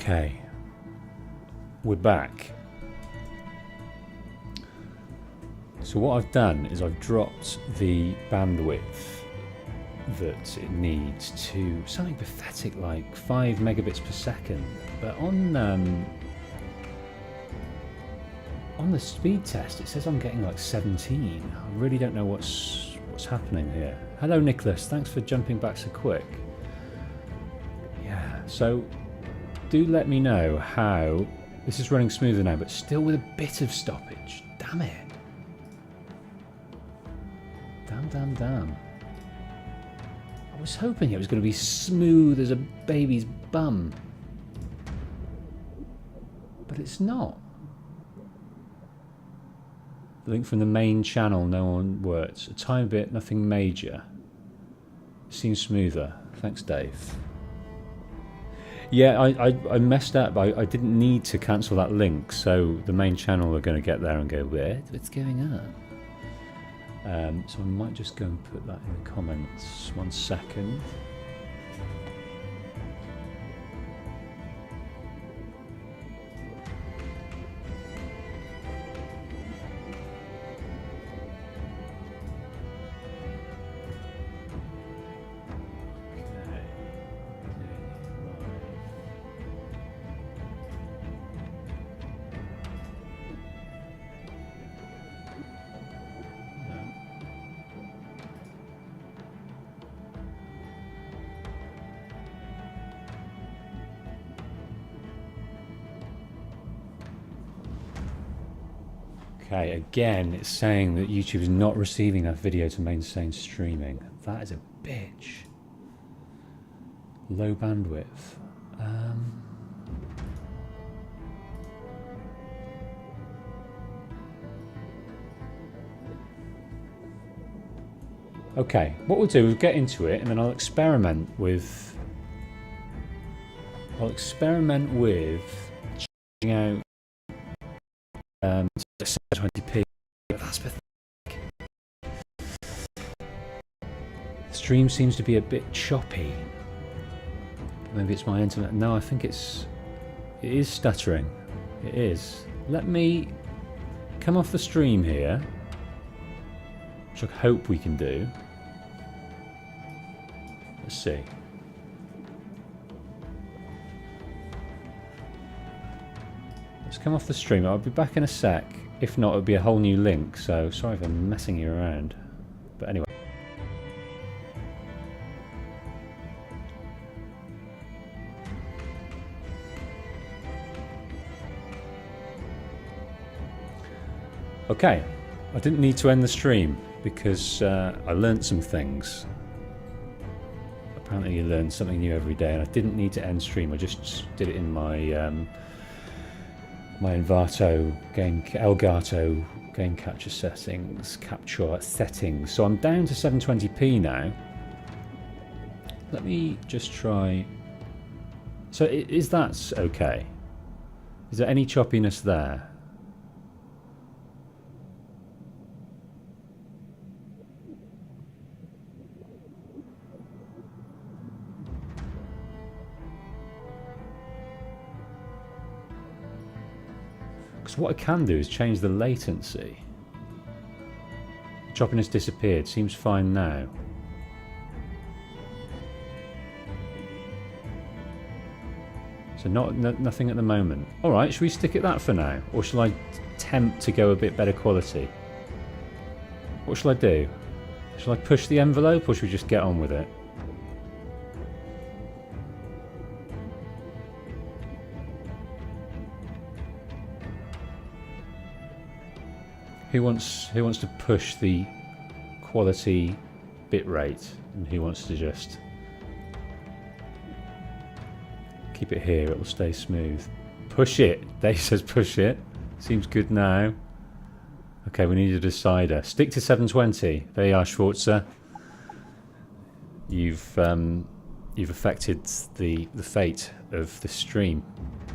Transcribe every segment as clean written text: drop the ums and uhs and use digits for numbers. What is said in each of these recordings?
Okay, we're back. So what I've done is I've dropped the bandwidth that it needs to something pathetic like 5 megabits per second, but on the speed test it says I'm getting like 17. I really don't know what's happening here. Hello Nicholas, thanks for jumping back so quick. Yeah, so do let me know how this is running smoother now, but still with a bit of stoppage. Damn it. Damn. I was hoping it was going to be smooth as a baby's bum. But it's not. The link from the main channel, no one works. A tiny bit, nothing major. It seems smoother. Thanks, Dave. Yeah, I messed up. I didn't need to cancel that link, so the main channel are going to get there and go, what's going on? So I might just go and put that in the comments. 1 second. Okay, again, it's saying that YouTube is not receiving that video to maintain streaming. That is a bitch. Low bandwidth. Okay, what we'll do is get into it, and then I'll experiment with changing out 720p. That's pathetic. The stream seems to be a bit choppy. Maybe it's my internet. No, I think it is stuttering. It is. Let me come off the stream here, which I hope we can do. Let's see. Let's come off the stream. I'll be back in a sec. If not, it'll be a whole new link. So sorry if I'm messing you around. But anyway. Okay. I didn't need to end the stream because I learnt some things. Apparently you learn something new every day, and I didn't need to end stream. I just did it in my my Elgato game capture settings. So I'm down to 720p now. Let me just try. So is that okay? Is there any choppiness there? What I can do is change the latency. The choppiness disappeared. Seems fine now. So nothing at the moment. All right, should we stick at that for now, or shall I attempt to go a bit better quality? What shall I do? Shall I push the envelope, or should we just get on with it? Who wants to push the quality bitrate, and who wants to just keep it here? It will stay smooth. Push it. Dave says push it. Seems good now. Okay, we need a decider. Stick to 720. There you are, Schwarzer. You've affected the fate of the stream.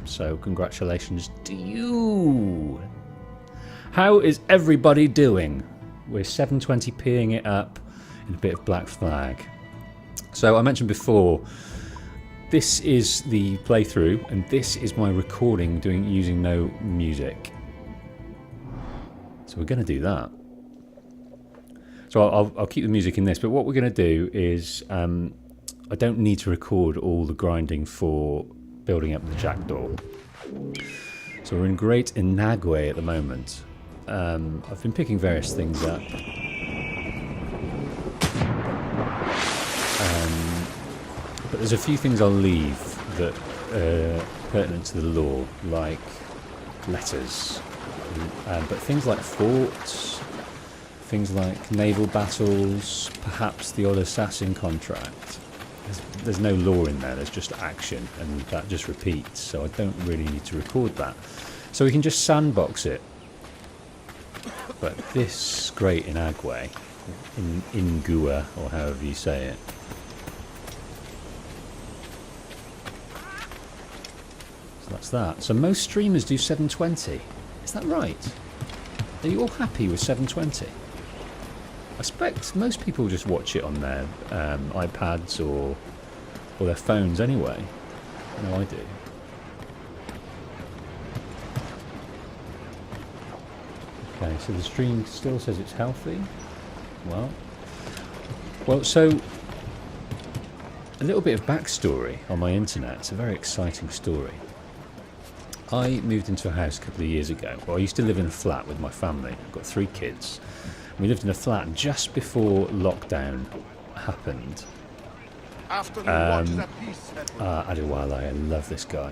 So congratulations to you. How is everybody doing? We're 720ping it up in a bit of Black Flag. So I mentioned before this is the playthrough, and this is my recording using no music. So we're going to do that. So I'll keep the music in this, but what we're going to do is I don't need to record all the grinding for building up the jackdaw. So we're in Great Inagwe at the moment. I've been picking various things up. But there's a few things I'll leave that are pertinent to the lore, like letters. But things like forts, things like naval battles, perhaps the odd assassin contract. There's no lore in there, there's just action, and that just repeats, so I don't really need to record that. So we can just sandbox it. But this Great Inagwe, Ingua, or however you say it, so that's that. So most streamers do 720. Is that right? Are you all happy with 720? I expect most people just watch it on their iPads or their phones anyway. I know I do. Okay, so the stream still says it's healthy. Well, so a little bit of backstory on my internet. It's a very exciting story. I moved into a house a couple of years ago. Well, I used to live in a flat with my family. I've got 3 kids. We lived in a flat just before lockdown happened. Adewale, I love this guy.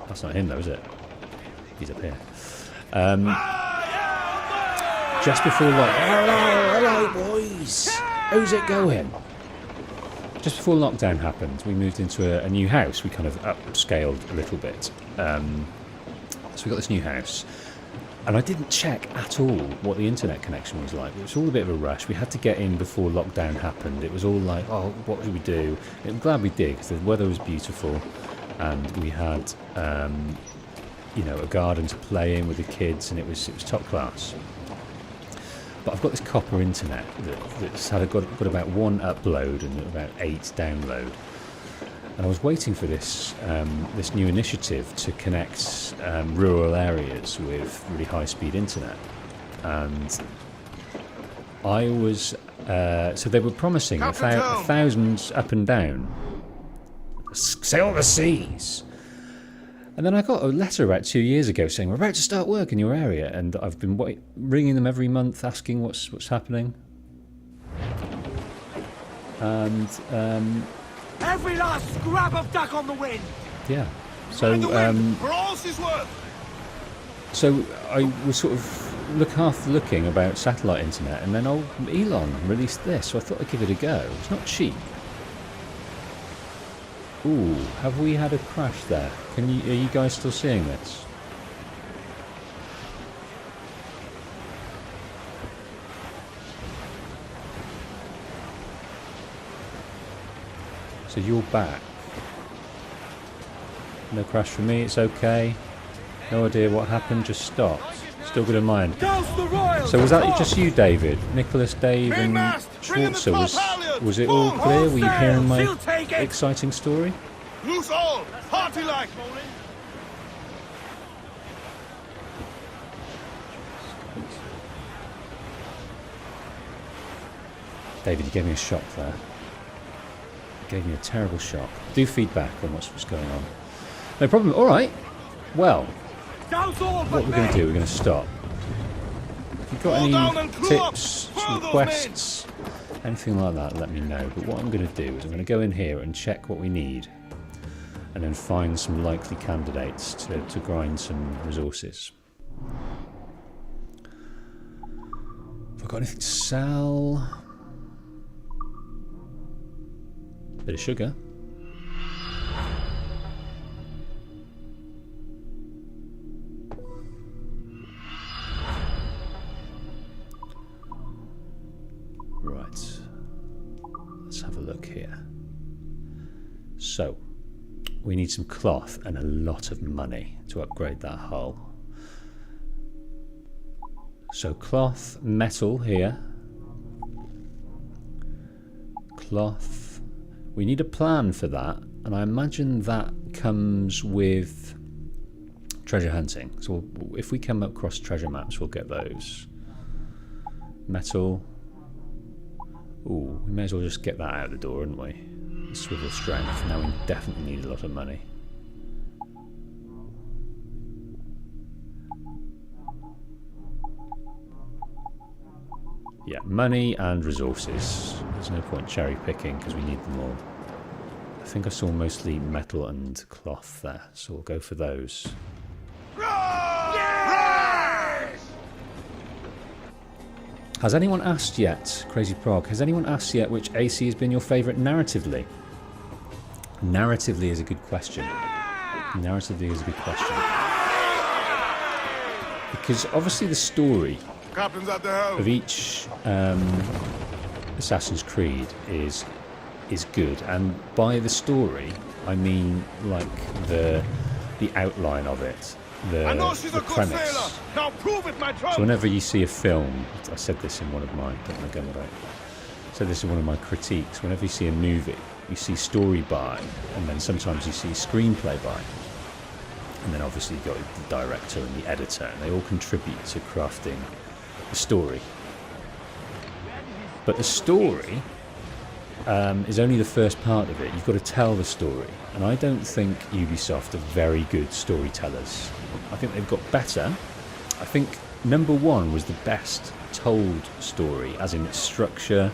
That's not him though, is it? He's up here. Just before hello boys! How's it going? Just before lockdown happened, we moved into a new house. We kind of upscaled a little bit. So we got this new house. And I didn't check at all what the internet connection was like. It was all a bit of a rush. We had to get in before lockdown happened. It was all like, oh, what should we do? I'm glad we did, because the weather was beautiful. And we had, you know, a garden to play in with the kids, and it was top class. But I've got this copper internet that's got about 1 upload and about 8 download. And I was waiting for this this new initiative to connect rural areas with really high-speed internet. And I was... so they were promising 1,000 up and down. Sail the seas! And then I got a letter about 2 years ago saying, we're about to start work in your area. And I've been ringing them every month asking what's happening. And... every last scrap of duck on the wind. Yeah. So so I was sort of half looking about satellite internet, and then old Elon released this, so I thought I'd give it a go. It's not cheap. Ooh, have we had a crash there? Are you guys still seeing this? So you're back. No crash for me, it's okay. No idea what happened, just stopped. Still good in mind. So was that just you, David? Nicholas, Dave and Schwarzer? Was it all clear? Were you hearing my exciting story? Loose all! Party like! David, you gave me a shock there. Gave me a terrible shock. Do feedback on what's going on. No problem. All right. Well, what we're going to do, we're going to stop. If you've got any tips, requests, anything like that, let me know. But what I'm going to do is I'm going to go in here and check what we need, and then find some likely candidates to grind some resources. Have I got anything to sell? Bit of sugar. Right. Let's have a look here. So, we need some cloth and a lot of money to upgrade that hull. So cloth, metal here. Cloth. We need a plan for that, and I imagine that comes with treasure hunting. So if we come across treasure maps, we'll get those. Metal. Ooh, we may as well just get that out the door, wouldn't we? Swivel strength. Now we definitely need a lot of money. Yeah, money and resources. There's no point cherry picking because we need them all. I think I saw mostly metal and cloth there, so we'll go for those. Has anyone asked yet, Crazy Prog, has anyone asked yet which AC has been your favourite narratively? Narratively is a good question. Narratively is a good question. Because obviously the story of each Assassin's Creed is good, and by the story I mean like the outline of it, the premise. Now prove it, my So whenever you see a film, I said this in one of my critiques. Whenever you see a movie, you see story by, and then sometimes you see screenplay by, and then obviously you've got the director and the editor, and they all contribute to crafting the story. But the story is only the first part of it. You've got to tell the story, and I don't think Ubisoft are very good storytellers. I think they've got better. I think number one was the best told story, as in its structure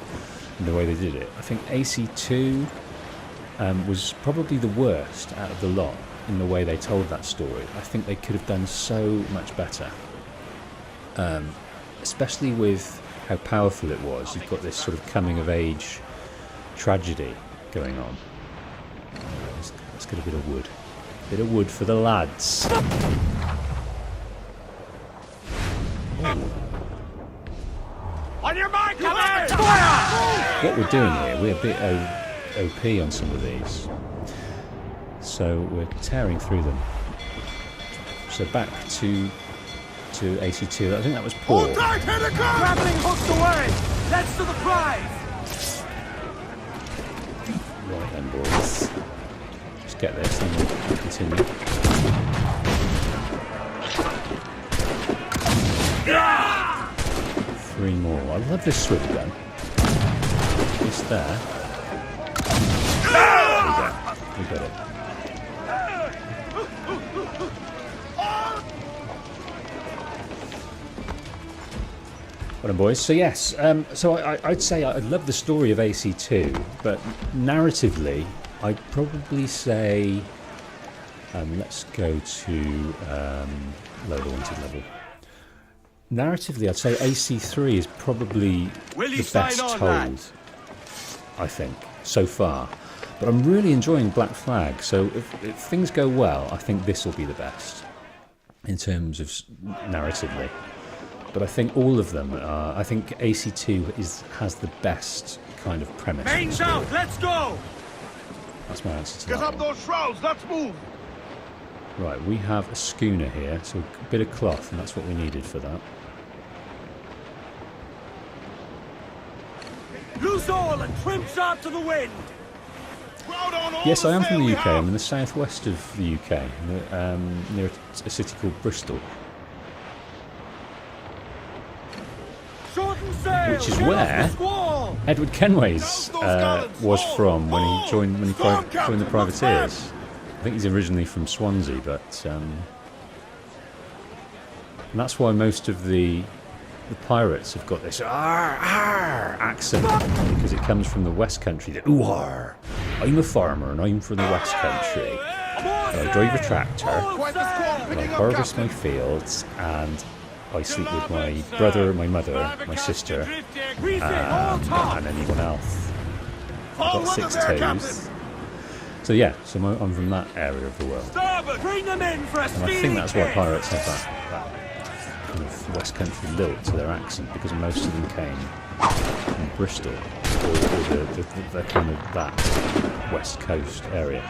and the way they did it. I think AC2 was probably the worst out of the lot in the way they told that story. I think they could have done so much better, especially with how powerful it was. You've got this sort of coming of age tragedy going on. Let's get a bit of wood. A bit of wood for the lads. On your mark, fire! What we're doing here, we're a bit OP on some of these. So we're tearing through them. So back to AC2. I think that was poor. Hold tight, grappling hooks away! That's to the prize! Right then, boys. Just get this and we'll continue. Three more. I love this swivel gun. It's there. We got it. Well done, boys. So yes, so I'd say I love the story of AC2, but narratively, I'd probably say, let's go to loader wanted level. Narratively, I'd say AC3 is probably the best told, I think, so far. But I'm really enjoying Black Flag, so if things go well, I think this will be the best in terms of narratively. But I think all of them are. I think AC2 has the best kind of premise. Mains out, let's go! That's my answer to Get that up one. those shrouds, let's move! Right, we have a schooner here, so a bit of cloth, and that's what we needed for that. Loose oil and trim sharp to the wind! Yes, I am from the UK. I'm in the southwest of the UK, near a city called Bristol. Which is where Edward Kenways was from when he joined the Privateers. I think he's originally from Swansea, but and that's why most of the pirates have got this accent, because it comes from the West Country. The ooh-ar. I'm a farmer and I'm from the West Country. I drive a tractor, and I harvest my fields, and I sleep with my brother, my mother, my sister, and anyone else. I've got 6 toes. So yeah, so I'm from that area of the world. And I think that's why pirates have that kind of West Country lilt to their accent, because most of them came from Bristol, or the kind of that West Coast area.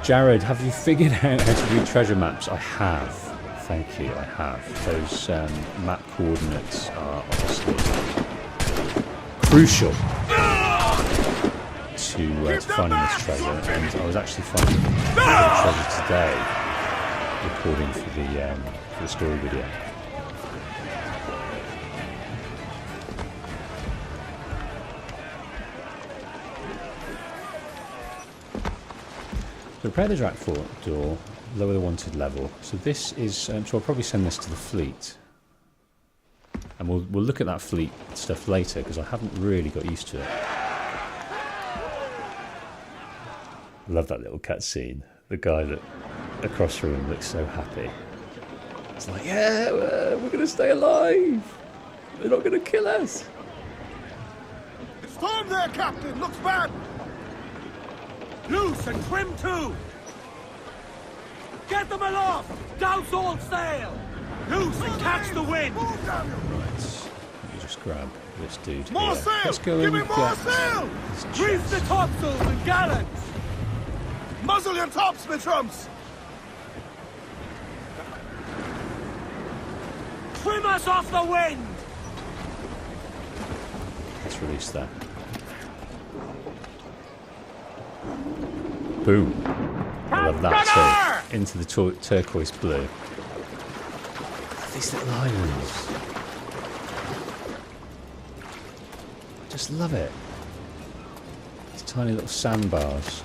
Jared, have you figured out how to read treasure maps? I have, Thank you, I have. Those map coordinates are obviously crucial to finding this treasure, and I was actually finding the treasure today, recording for the story video. So repair the drac door, lower the wanted level. So this is, so I'll probably send this to the fleet. And we'll look at that fleet stuff later, because I haven't really got used to it. Love that little cutscene. The guy that across from him looks so happy. It's like, yeah, we're going to stay alive. They're not going to kill us. The storm there, Captain. Looks bad. Loose and trim too. Get them aloft. Douse all sail. Loose and catch the wind. Right. Let me just grab this dude More here. sail. Let's go Give me and more get sail. this Reef chest. the topsails and gallants. Muzzle your tops, my trumps. Trim us off the wind. Let's release that. Boom. I love that too. Into the turquoise blue. These little islands. I just love it. These tiny little sandbars.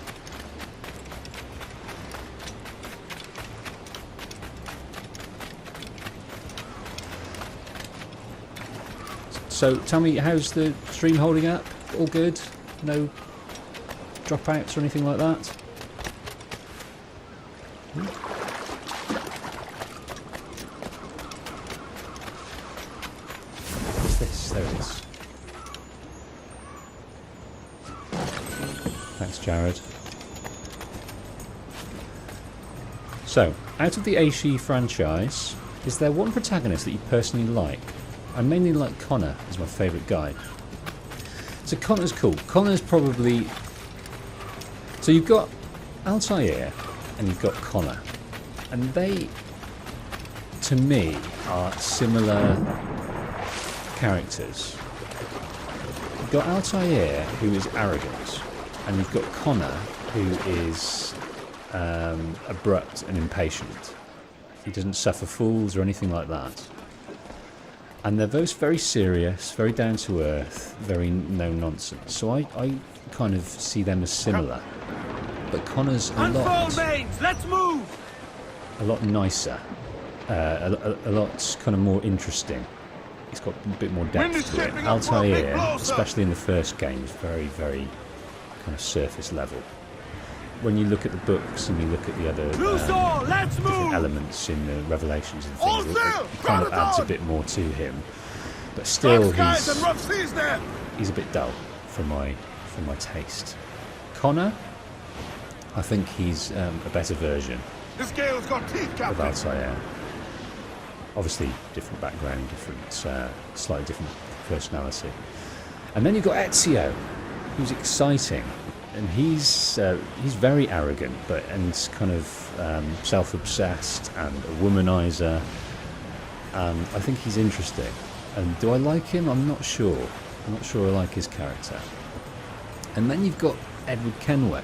So tell me, how's the stream holding up? All good? No dropouts or anything like that? What's this? There it is. Thanks, Jared. So, out of the Aishi franchise, is there one protagonist that you personally like? I mainly like Connor as my favourite guy. So Connor's cool. Connor's probably... So you've got Altair and you've got Connor. And they, to me, are similar characters. You've got Altair, who is arrogant. And you've got Connor, who is abrupt and impatient. He doesn't suffer fools or anything like that. And they're both very serious, very down to earth, very no nonsense. So I kind of see them as similar. But Connor's Unfold mains, let's move. a lot nicer, a lot kind of more interesting. He's got a bit more depth to it. Altair, especially in the first game, is very, very kind of surface level. When you look at the books and you look at the other different elements in the Revelations and things, it kind of adds a bit more to him. But still, he's a bit dull for my taste. Connor, I think he's a better version of Altair. Obviously, different background, slightly different personality. And then you've got Ezio, who's exciting. And he's very arrogant, and kind of self-obsessed and a womanizer. And I think he's interesting. And do I like him? I'm not sure. I'm not sure I like his character. And then you've got Edward Kenway,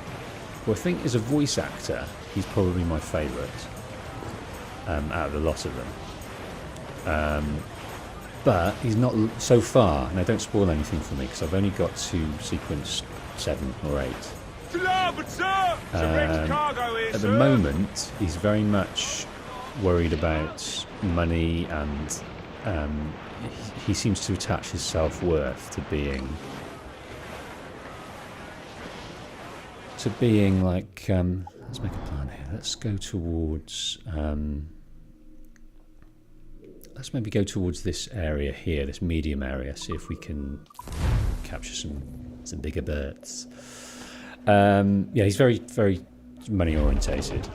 who I think is a voice actor. He's probably my favourite out of the lot of them. But he's not so far. Now, don't spoil anything for me because I've only got to sequence 7 or 8. At the moment, he's very much worried about money, and he seems to attach his self-worth to being like. Let's make a plan here. Let's go towards. Let's maybe go towards this area here, this medium area. See if we can capture some bigger birds. Yeah, he's very, very money orientated.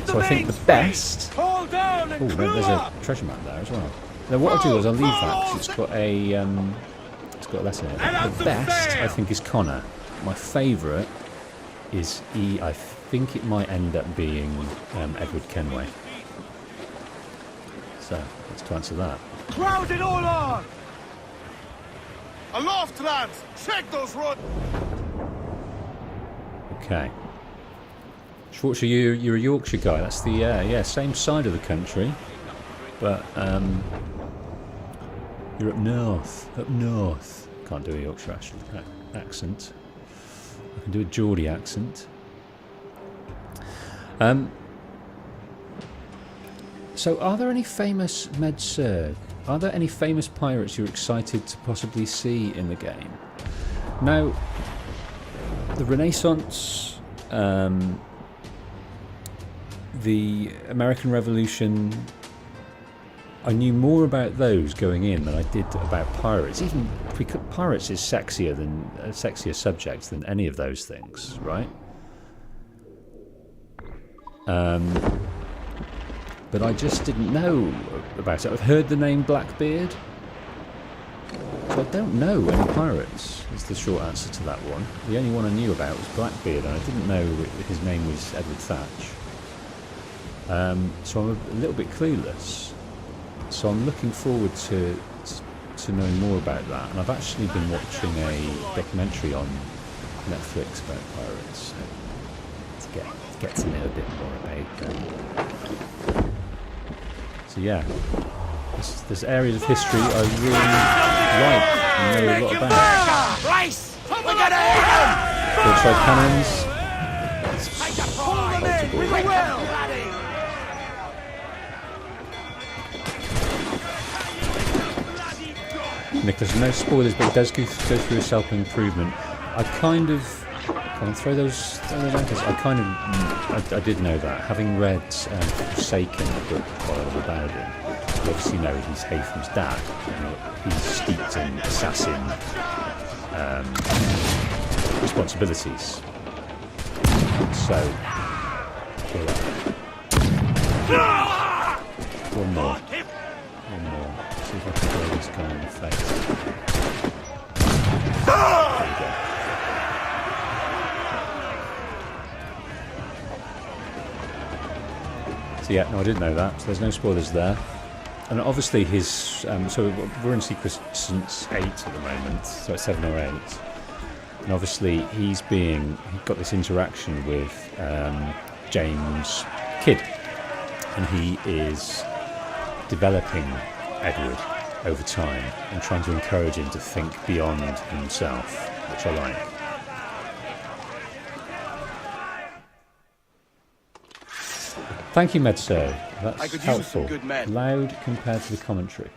So I think the best. Oh, there's a treasure map there as well. Now what I'll do is I'll leave that because it's got a letter here. The best I think is Connor. My favourite is I think it might end up being Edward Kenway. So, let's to answer that. Crowd it all on! Aloft, lads! Check those roads! Okay. Schwarzer, you're a Yorkshire guy. That's the, yeah, same side of the country. But, you're up north. Up north. Can't do a Yorkshire accent. I can do a Geordie accent. So, are there any famous Med-Surg? Are there any famous pirates you're excited to possibly see in the game? Now, the Renaissance, the American Revolution, I knew more about those going in than I did about pirates. Even because pirates is sexier than a sexier subject than any of those things, right? But I just didn't know about it. I've heard the name Blackbeard, so I don't know any pirates, is the short answer to that one. The only one I knew about was Blackbeard, and I didn't know his name was Edward Thatch. So I'm a little bit clueless. So I'm looking forward to knowing more about that. And I've actually been watching a documentary on Netflix about pirates, so to get to know a bit more about them. So yeah, there's areas of history I really like and know a lot about. Race! We're gonna hit them! Broadside cannons. Pull them in! We will! Nicholas, no spoilers, but it does go through a self-improvement. I kind of... Can I throw those anchors? I did know that. Having read Forsaken, the book quite a lot about him, you obviously know he's Haytham's dad. And he's steeped in assassin responsibilities. So... One more. See if I can throw this guy in the face. There we go. So yeah, no, I didn't know that. So there's no spoilers there. And obviously his... so we're in Secret since 8 at the moment, so it's 7 or 8. And obviously he's got this interaction with James Kidd. And he is developing Edward over time and trying to encourage him to think beyond himself, which I like. Thank you, Med-Surg. That's helpful. Loud compared to the commentary.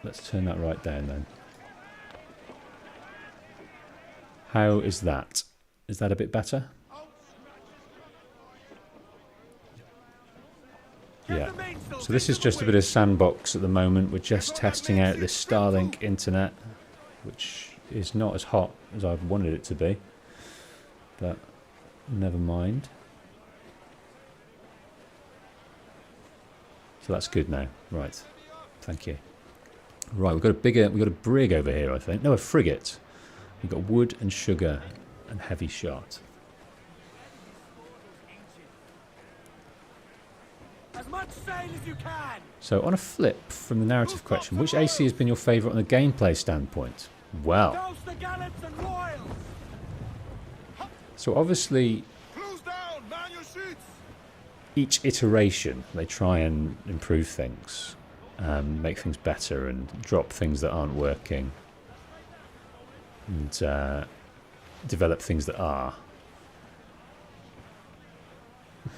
Let's turn that right down then. How is that? Is that a bit better? Yeah. So this is just a bit of sandbox at the moment. We're just testing out this Starlink internet, which is not as hot as I've wanted it to be. But never mind. So that's good now. Right. Thank you. Right, we've got a brig over here, I think. No, a frigate. We've got wood and sugar and heavy shot. As much sail as you can. So on a flip from the narrative question, which AC has been your favourite on a gameplay standpoint? Well, Douse the gallants and royals. so obviously Close down! Man your sheets! each iteration they try and improve things, make things better and drop things that aren't working and develop things that are.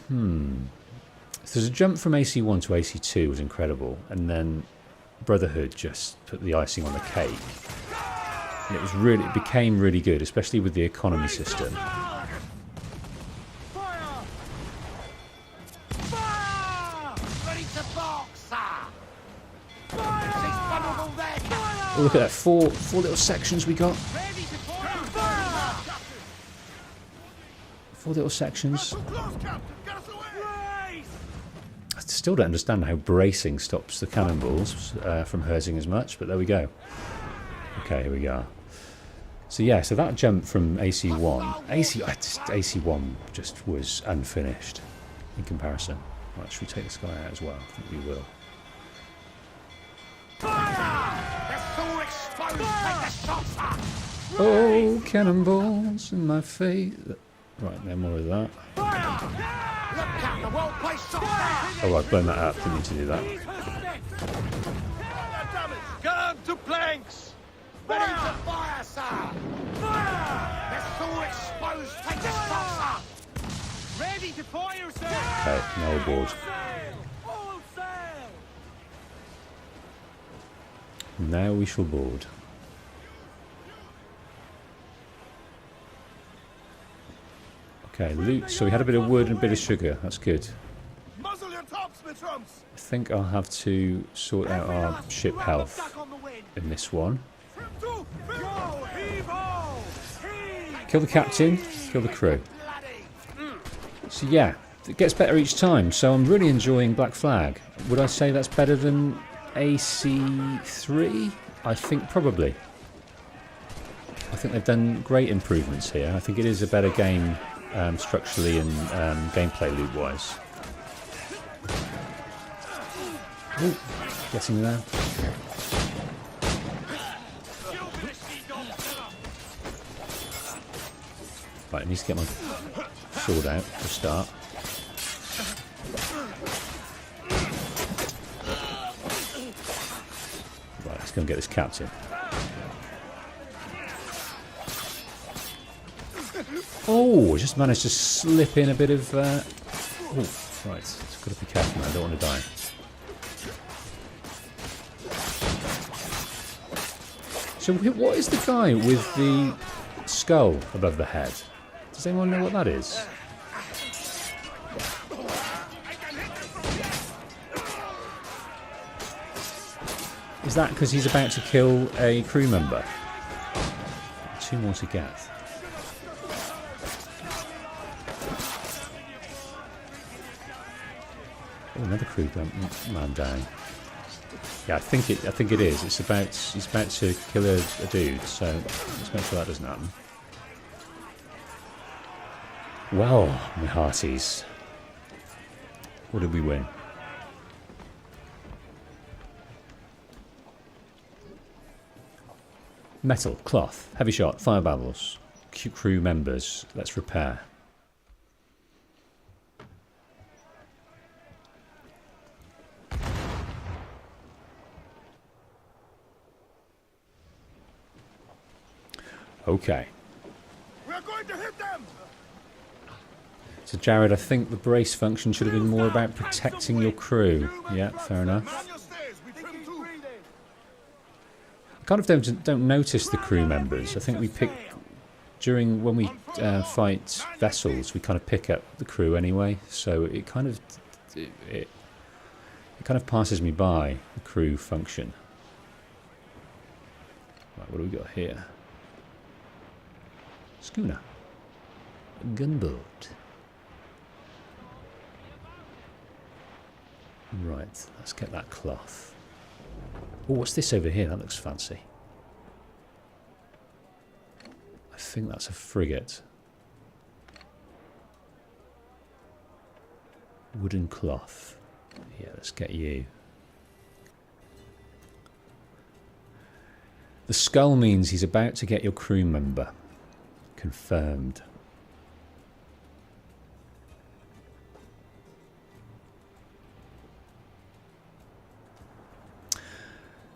So there's a jump from AC1 to AC2 was incredible, and then Brotherhood just put the icing on the cake. And it became really good, especially with the economy system. Fire! Fire! Ready to box, sir! Fire! Oh, look at that, four little sections we got. Ready to fire! 4 little sections. Too close, Captain! Get us away! Race! I still don't understand how bracing stops the cannonballs from hurting as much, but there we go. Okay, here we go. So yeah, so that jump from AC1, AC1 just was unfinished in comparison. Right, should we take this guy out as well? I think we will. Oh, cannonballs in my face. Right, no more of that. Oh, I've blown that up. Didn't need to do that. Gun to planks! Ready to fire, sir! Fire! Vessel exposed, take the shot, sir! Ready to fire, sir! Okay, now aboard. All sail! Now we shall board. Okay, loot. So we had a bit of wood and a bit of sugar. That's good. Muzzle your tops, my trumps! I think I'll have to sort out our ship health in this one. Two, Kill the captain, kill the crew. So yeah, it gets better each time. So I'm really enjoying Black Flag. Would I say that's better than AC3? I think probably. I think they've done great improvements here. I think it is a better game structurally and gameplay loop-wise. Ooh, getting there. Right, I need to get my sword out to start. Right, let's go and get this captain. Oh, I just managed to slip in a bit of... Oh, right, it's got to be careful now, I don't want to die. So what is the guy with the skull above the head? Does anyone know what that is? Is that because he's about to kill a crew member? 2 more to get. Oh, another crew man down. Yeah, I think it is. He's about to kill a dude, so let's make sure that doesn't happen. Well, my hearties, what did we win? Metal, cloth, heavy shot, fire barrels, crew members. Let's repair. Okay. We're going to hit them! So Jared, I think the brace function should have been more about protecting your crew. Yeah, fair enough. Man your stays, we trim too. I kind of don't notice the crew members. I think we pick during when we fight vessels, we kind of pick up the crew anyway. So it kind of passes me by, the crew function. Right, what do we got here? Schooner. A gunboat. Right, let's get that cloth. Oh, what's this over here? That looks fancy. I think that's a frigate. Wooden cloth. Yeah, let's get you. The skull means he's about to get your crew member. Confirmed.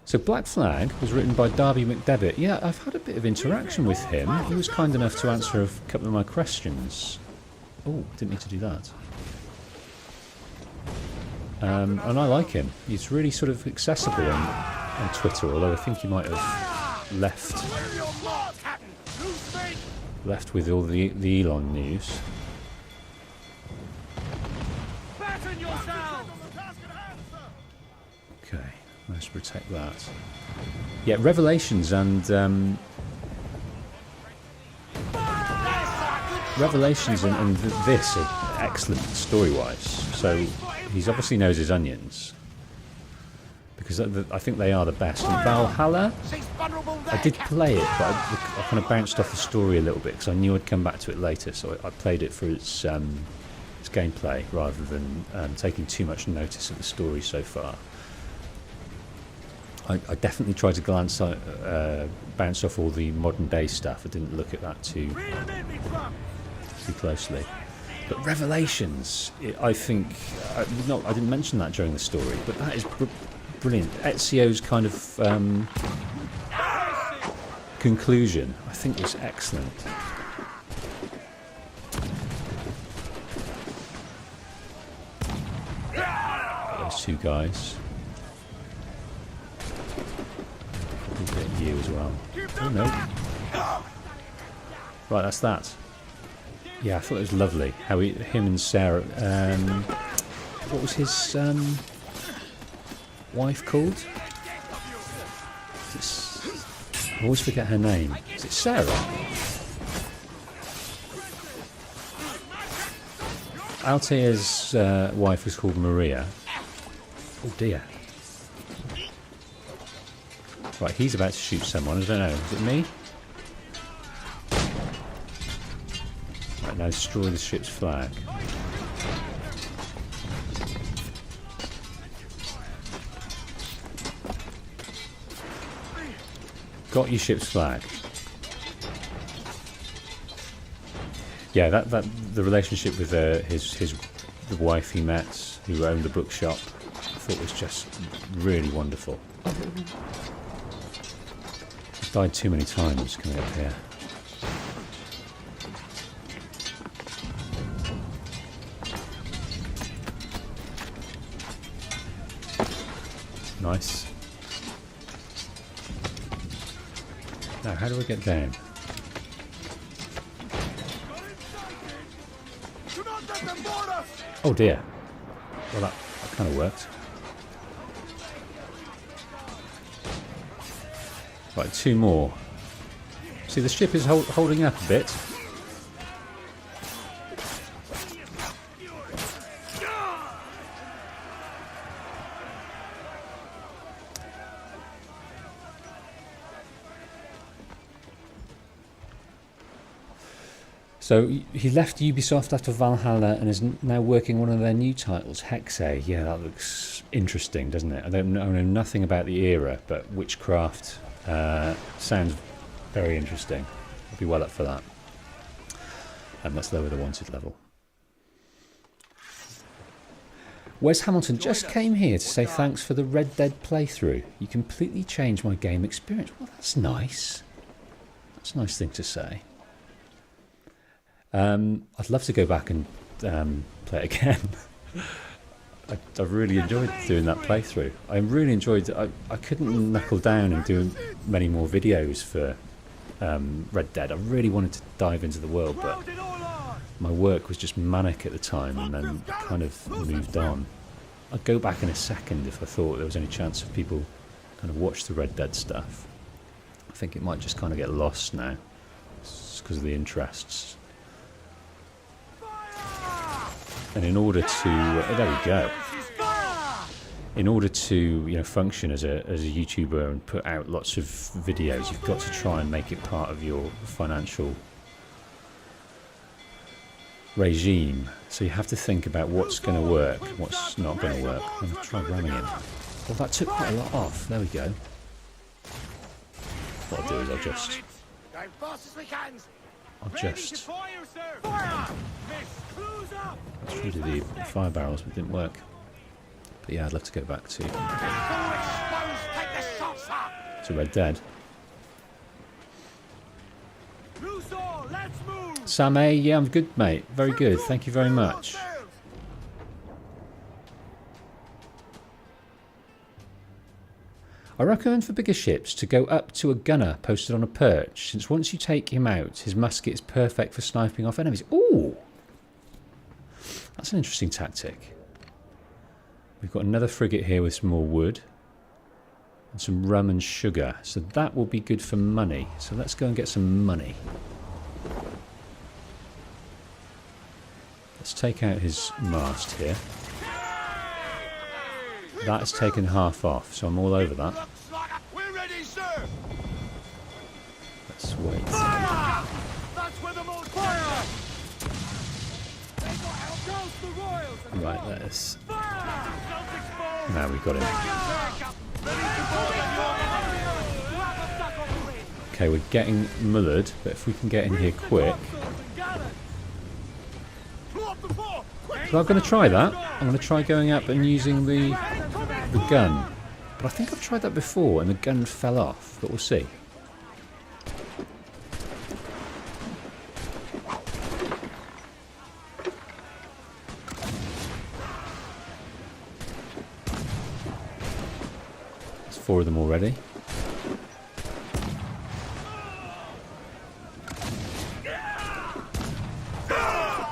So Black Flag was written by Darby McDevitt. Yeah, I've had a bit of interaction with him. He was kind enough to answer a couple of my questions. Oh, didn't need to do that. And I like him. He's really sort of accessible on Twitter, although I think he might have left with all the Elon news. Okay, let's protect that. Yeah, Revelations and this are excellent story-wise. So he's obviously knows his onions, because I think they are the best. And Valhalla, I did play it, but I kind of bounced off the story a little bit because I knew I'd come back to it later. So I played it for its gameplay rather than taking too much notice of the story so far. I definitely tried to bounce off all the modern day stuff. I didn't look at that too closely. But Revelations, I think, I didn't mention that during the story, but that is brilliant. Ezio's kind of conclusion, I think, was excellent. Those two guys. Probably get you as well. Oh no. Right, that's that. Yeah, I thought it was lovely how him and Sarah. What was his wife called? I always forget her name. Is it Sarah? Altair's wife was called Maria. Oh dear. Right, he's about to shoot someone. I don't know. Is it me? Right, now destroy the ship's flag. Got your ship's flag. Yeah, that the relationship with the wife he met, who owned the bookshop, I thought was just really wonderful. I've died too many times coming up here. Nice. Now, how do I get down? Oh dear. Well, that kind of worked. Right, two more. See, the ship is holding up a bit. So he left Ubisoft after Valhalla and is now working on one of their new titles, Hexe. Yeah, that looks interesting, doesn't it? I know nothing about the era, but Witchcraft sounds very interesting. I'll be well up for that. And let's lower the wanted level. Wes Hamilton just came here to say thanks for the Red Dead playthrough. You completely changed my game experience. Well, that's nice. That's a nice thing to say. I'd love to go back and play it again. I really enjoyed doing that playthrough. I really enjoyed it. I couldn't knuckle down and do many more videos for Red Dead. I really wanted to dive into the world, but my work was just manic at the time and then kind of moved on. I'd go back in a second if I thought there was any chance of people kind of watch the Red Dead stuff. I think it might just kind of get lost now because of the interests. And in order to there we go. In order to function as a YouTuber and put out lots of videos, you've got to try and make it part of your financial regime. So you have to think about what's going to work, what's not going to work. I'm going to try ramming him. Well, that took quite a lot off. There we go. What I'll do is I'll just treated the fire barrels, but it didn't work. But yeah, I'd love to go back to Red Dead. Sam A, yeah, I'm good, mate. Very good. Thank you very much. I recommend for bigger ships to go up to a gunner posted on a perch, since once you take him out, his musket is perfect for sniping off enemies. Ooh! That's an interesting tactic. We've got another frigate here with some more wood. And some rum and sugar. So that will be good for money. So let's go and get some money. Let's take out his mast here. That has taken half off, so I'm all over that. We're ready, sir. Let's wait. Fire! That's where the most fire! Right, let's... Now we've got him. Okay, we're getting mullered, but if we can get in here quick. But I'm going to try that. I'm going to try going up and using the gun. But I think I've tried that before and the gun fell off, but we'll see. There's 4 of them already.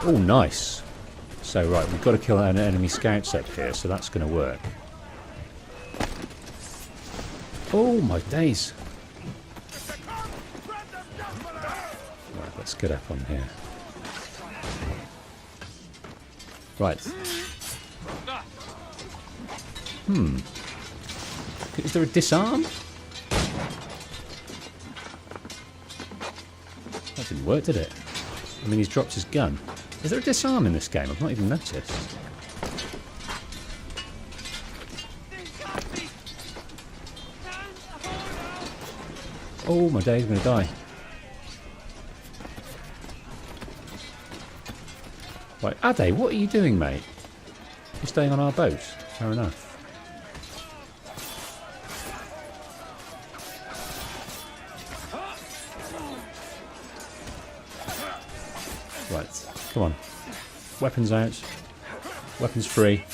Oh, nice. So, right, we've got to kill an enemy scouts up here, so that's going to work. Oh, my days. Right, let's get up on here. Right. Is there a disarm? That didn't work, did it? I mean, he's dropped his gun. Is there a disarm in this game? I've not even noticed. Oh, my days, I'm going to die. Right, Ade, what are you doing, mate? You're staying on our boat. Fair enough. Right, come on. Weapons out. Weapons free.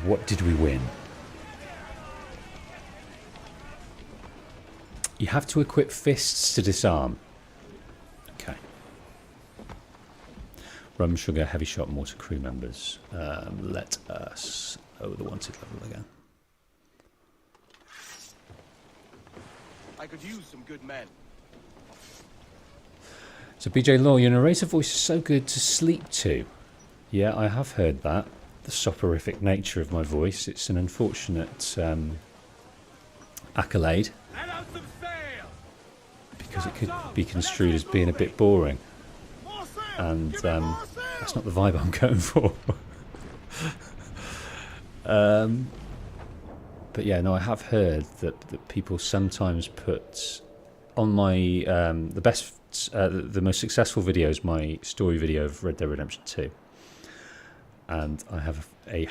What did we win? You have to equip fists to disarm. Okay. Rum, sugar, heavy shot, mortar crew members. Let us... Oh, the wanted level again. I could use some good men. So, BJ Law, your narrator voice is so good to sleep to. Yeah, I have heard that. The soporific nature of my voice. It's an unfortunate accolade. Because it could be construed as being a bit boring. And that's not the vibe I'm going for. But yeah, no, I have heard that people sometimes put on my the most successful videos, my story video of Red Dead Redemption 2, and I have a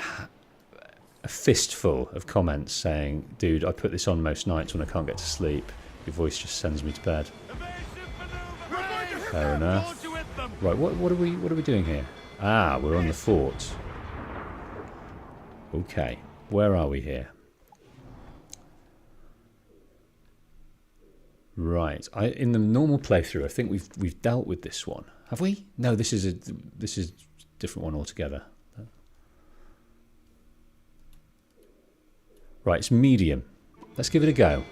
fistful of comments saying, "Dude, I put this on most nights when I can't get to sleep. Your voice just sends me to bed." Fair enough. Right, what are we doing here? Ah, we're on the fort. Okay, where are we here? Right, in the normal playthrough, I think we've dealt with this one. Have we? No, this is a different one altogether. Right, it's medium. Let's give it a go.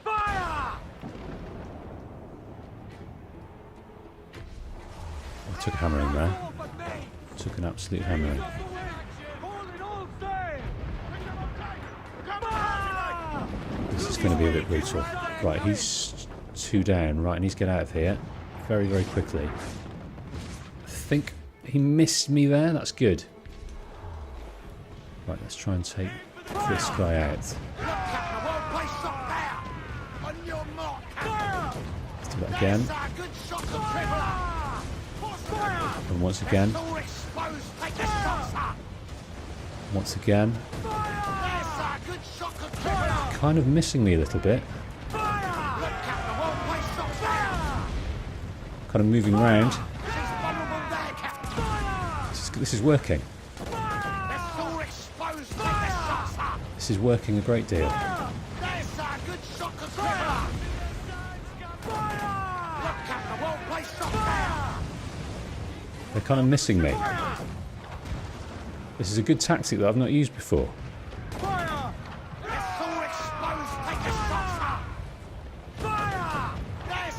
Fire! I took a hammering there. Took an absolute hammering. This is going to be a bit brutal. Right, he's 2 down. Right, I need to get out of here very, very quickly. I think he missed me there. That's good. Right, let's try and take this guy out. Let's do that again. And once again. Once again. Kind of missing me a little bit. Kind of moving around. This is working. This is working a great deal. They're kind of missing me. This is a good tactic that I've not used before.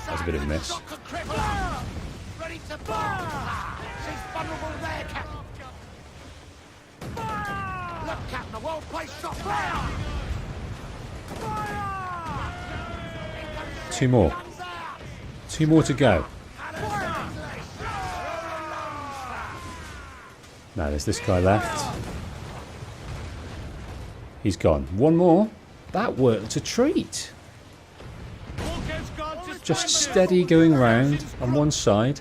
That's a bit of a miss. Ready to bomb! She's vulnerable there, Captain. Look, Captain, a well-placed shot there! 2 more. 2 more to go. Now there's this guy left. He's gone. 1 more. That worked a treat. Just steady going round on one side,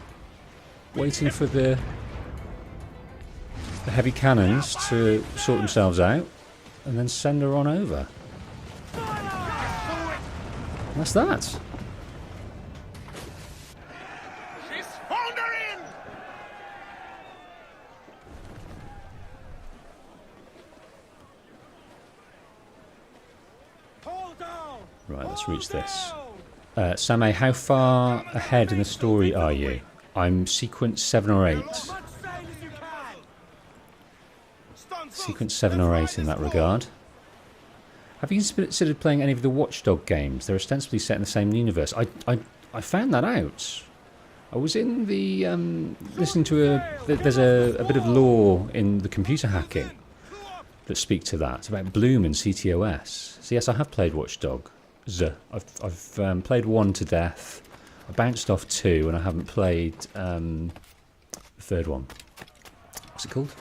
waiting for the heavy cannons to sort themselves out, and then send her on over. And that's that. She's foundering! Hold down! Right, let's reach this. Samay, how far ahead in the story are you? I'm sequence 7 or 8. Sequence 7 or 8 in that regard. Have you considered playing any of the Watchdog games? They're ostensibly set in the same universe. I found that out. I was in the listening to there's a bit of lore in the computer hacking that speak to that about Bloom and CTOS. So yes, I have played Watchdog. I've played 1 to death. I bounced off 2, and I haven't played the 3rd one. What's it called?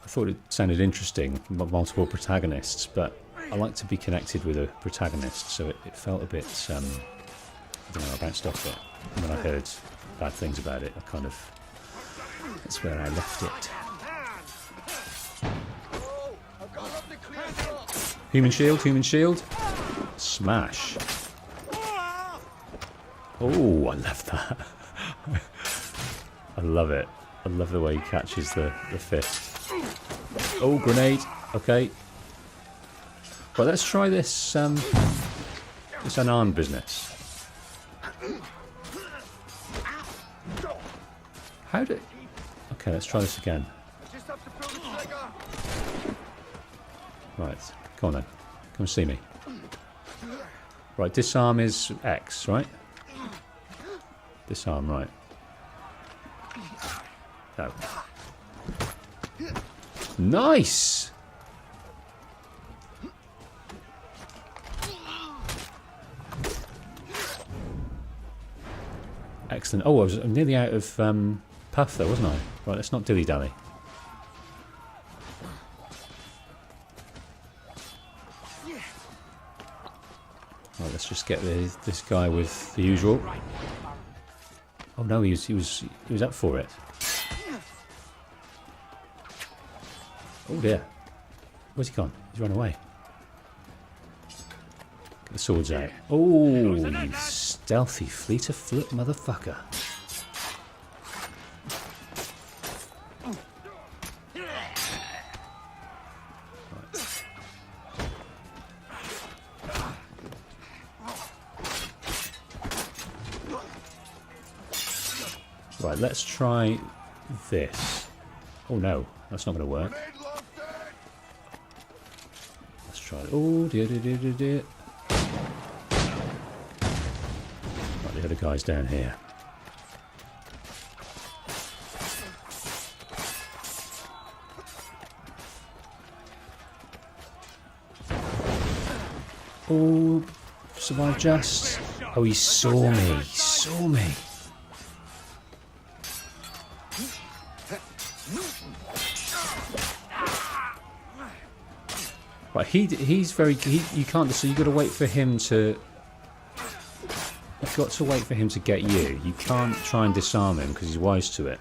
I thought it sounded interesting, multiple protagonists, but I like to be connected with a protagonist, so it felt a bit, I don't know, I bounced off it. And when I heard bad things about it, that's where I left it. Human shield. Smash. Oh, I love that. I love it. I love the way he catches the fist. Oh, grenade. Okay. Well, let's try this this unarmed business. How did... Okay, let's try this again. Right. Come on then. Come and see me. Right, disarm is X, right? Disarm, right. No. Nice! Excellent. Oh, I was nearly out of puff there, wasn't I? Right, let's not dilly-dally. Right, let's just get this guy with the usual. Oh no, he was up for it. Oh dear. Where's he gone? He's run away. Get the swords out. Oh, you stealthy fleet of foot motherfucker. Right, let's try this. Oh no, that's not going to work. Let's try it. Oh dear. Right, the other guy's down here. Oh, survived just. Oh, he saw me. He saw me. Right, he's very... you can't... So you've got to wait for him to... You've got to wait for him to get you. You can't try and disarm him because he's wise to it.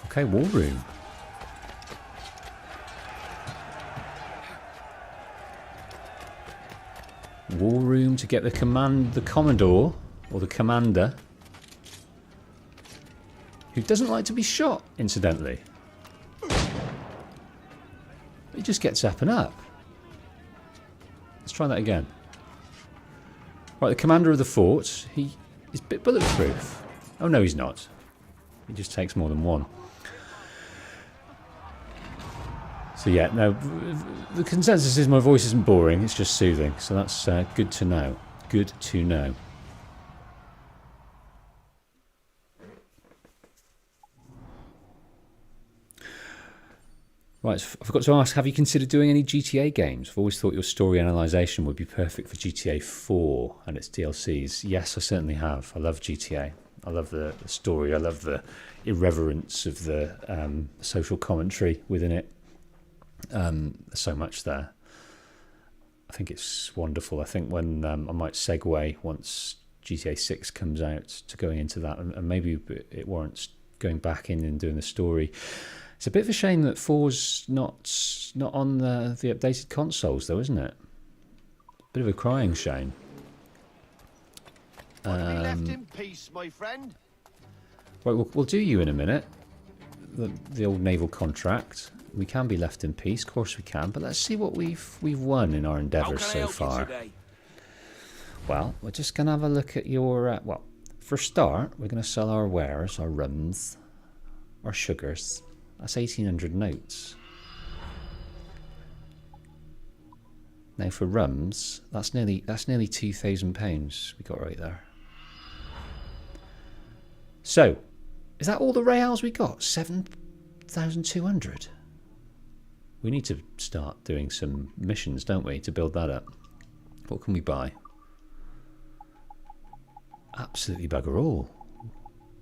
Okay, war room. War room to get the Commodore, or the Commander, who doesn't like to be shot, incidentally. He just gets up and up. Let's try that again. Right, the commander of the fort, he is bulletproof. Oh no, he's not. He just takes more than one. So yeah, no, the consensus is my voice isn't boring, it's just soothing. So that's good to know. Good to know. Right, so I forgot to ask, have you considered doing any GTA games? I've always thought your story analysation would be perfect for GTA 4 and its DLCs. Yes, I certainly have. I love GTA. I love the story. I love the irreverence of the social commentary within it. There's so much there. I think it's wonderful. I think when I might segue once GTA 6 comes out to going into that, and maybe it warrants going back in and doing the story. It's a bit of a shame that 4's not on the updated consoles, though, isn't it? Bit of a crying shame. Want to be left in peace, my friend? Right, we'll do you in a minute. The old naval contract. We can be left in peace, of course we can. But let's see what we've won in our endeavours so far. Well, we're just going to have a look at your... well, for a start, we're going to sell our wares, our rums, our sugars. That's 1,800 notes. Now for rums, that's nearly £2,000 we got right there. So, is that all the reals we got? 7,200. We need to start doing some missions, don't we, to build that up. What can we buy? Absolutely bugger all.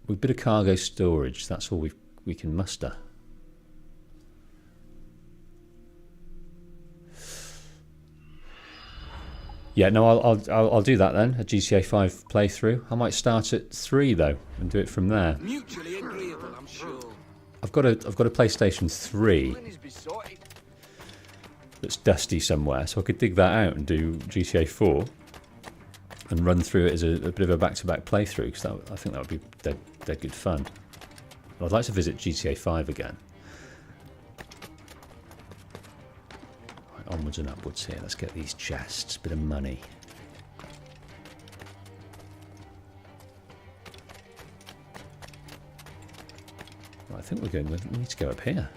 With a bit of cargo storage, that's all we can muster. Yeah, no, I'll do that then. A GTA 5 playthrough. I might start at 3 though, and do it from there. Mutually agreeable, I'm sure. I've got a PlayStation 3 that's dusty somewhere, so I could dig that out and do GTA 4 and run through it as a bit of a back-to-back playthrough, because I think that would be dead good fun. But I'd like to visit GTA 5 again. Onwards and upwards here. Let's get these chests. Bit of money. Right, I think we need to go up here.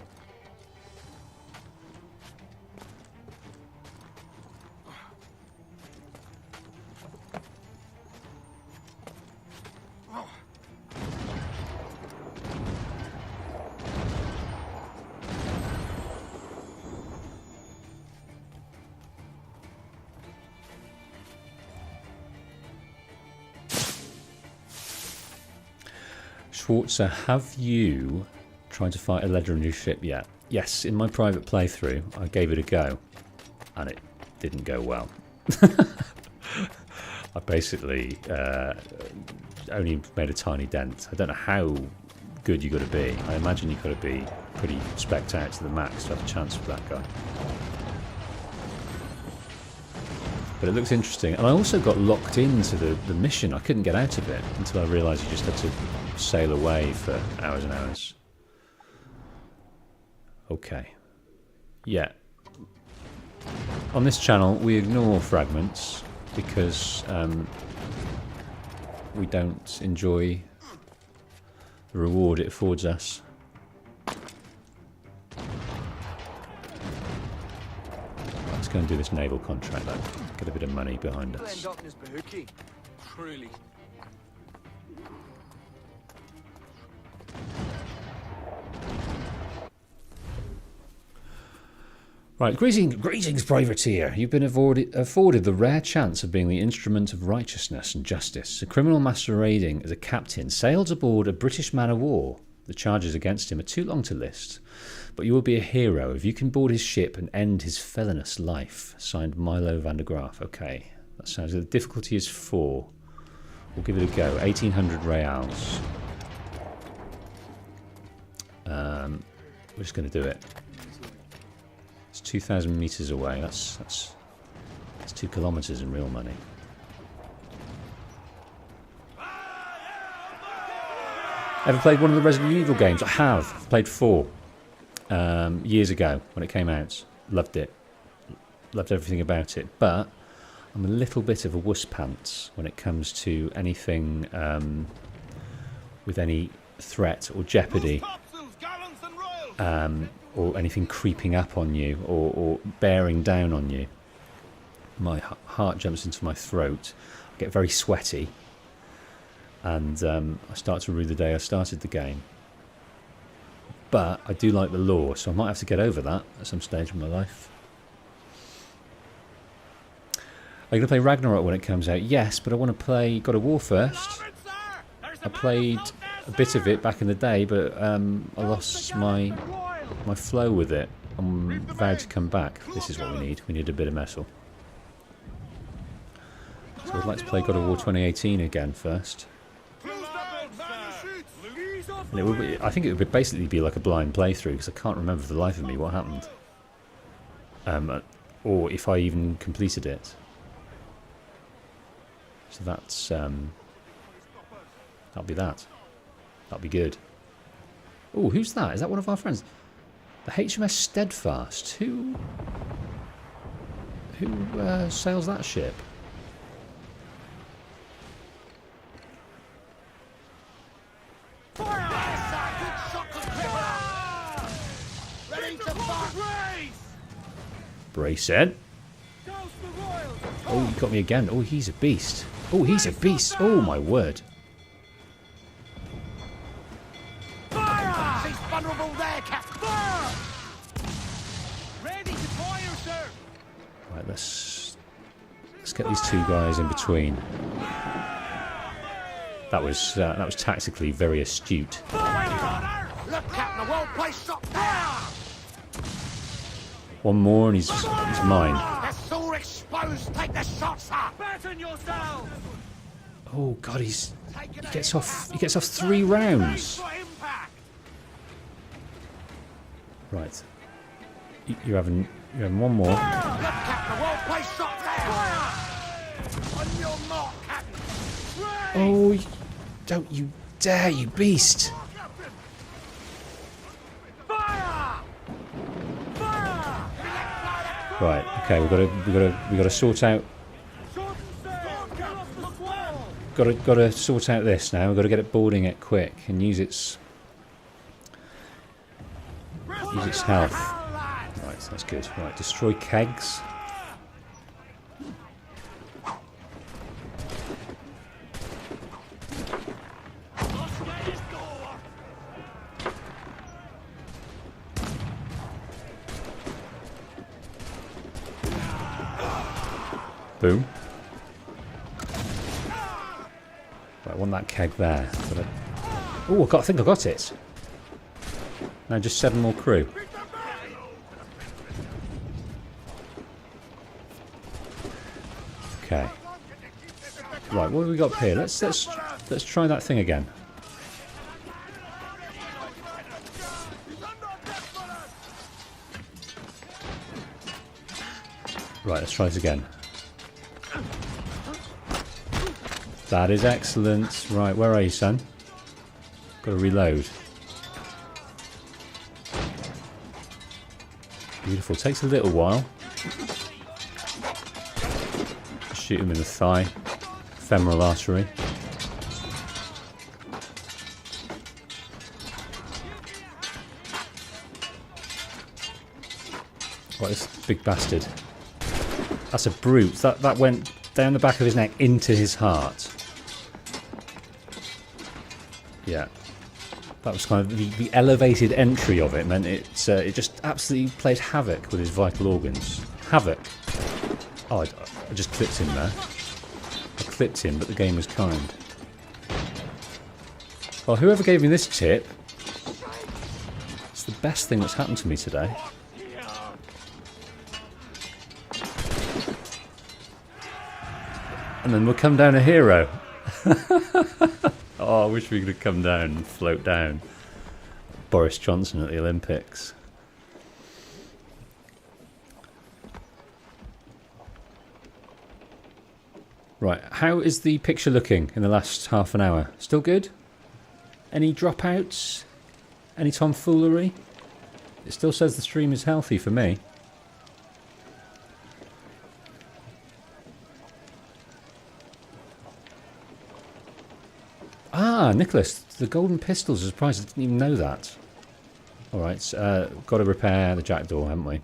Schwarzer, have you tried to fight a legendary ship yet? Yes, in my private playthrough, I gave it a go, and it didn't go well. I basically only made a tiny dent. I don't know how good you got to be. I imagine you got to be pretty specced out to the max to have a chance with that guy. But it looks interesting, and I also got locked into the mission. I couldn't get out of it until I realised you just had to sail away for hours and hours. Okay. Yeah. On this channel, we ignore fragments because we don't enjoy the reward it affords us. Let's go and do this naval contract then. Get a bit of money behind us. Truly. Right, greetings, privateer. You've been afforded the rare chance of being the instrument of righteousness and justice. A criminal masquerading as a captain sails aboard a British man-of-war. The charges against him are too long to list, but you will be a hero if you can board his ship and end his felonious life. Signed, Milo van der Graaf. Okay, that sounds good. The difficulty is 4. We'll give it a go. 1,800 reals. We're just going to do it. It's 2,000 meters away. That's 2 kilometers in real money. Ever played one of the Resident Evil games? I have. I've played 4 years ago when it came out. Loved it. Loved everything about it. But I'm a little bit of a wuss pants when it comes to anything with any threat or jeopardy. Or anything creeping up on you or bearing down on you. My heart jumps into my throat. I get very sweaty. And I start to rue the day I started the game. but I do like the lore, so I might have to get over that at some stage in my life. Are you going to play Ragnarok when it comes out? Yes, but I want to play God of War first. I played a bit of it back in the day, but I lost my flow with it. I'm vowed to come back. This is what we need. We need a bit of metal. So I'd like to play God of War 2018 again first. And it would be, I think it would basically be like a blind playthrough, because I can't remember for the life of me what happened. Or if I even completed it. So that's... that'll be that. That'll be good. Oh, who's that? Is that one of our friends? The HMS Steadfast. Who sails that ship? Brace it. Oh, he got me again. Oh, he's a beast. Oh, he's a beast. Oh, my word. Fire! He's vulnerable there, Captain. Fire! Ready to fire, sir. Right, let's get these two guys in between. That was tactically very astute. Look, Captain, the whole place shot down. One more and he's mine. That's all exposed. Take the shots up. Batten yourselves. Oh God, he gets off 3 rounds. Right, you're having one more. Look, Captain, the whole place shot down. On your mark, Captain. Oh, don't you dare, you beast! Right, okay, we gotta sort out. Gotta sort out this now. We've got to get it boarding it quick and use its health. Right, that's good. Right, destroy kegs. Boom. Right, I want that keg there. Oh, I think I got it. Now just 7 more crew. Okay. Right, what have we got up here? Let's try that thing again. Right, let's try this again. That is excellent. Right, where are you, son? Got to reload. Beautiful. Takes a little while. Shoot him in the thigh. Femoral artery. Right, this big bastard. That's a brute. That went down the back of his neck into his heart. Yeah. That was kind of the elevated entry of it meant it just absolutely played havoc with his vital organs. Havoc. Oh, I just clipped him there. I clipped him, but the game was kind. Well, whoever gave me this tip, it's the best thing that's happened to me today. And then we'll come down a hero. Oh, I wish we could have come down and float down. Boris Johnson at the Olympics. Right, how is the picture looking in the last half an hour? Still good? Any dropouts? Any tomfoolery? It still says the stream is healthy for me. Ah, Nicholas, the golden pistols are surprised. I didn't even know that. Alright, got to repair the jack door, haven't we?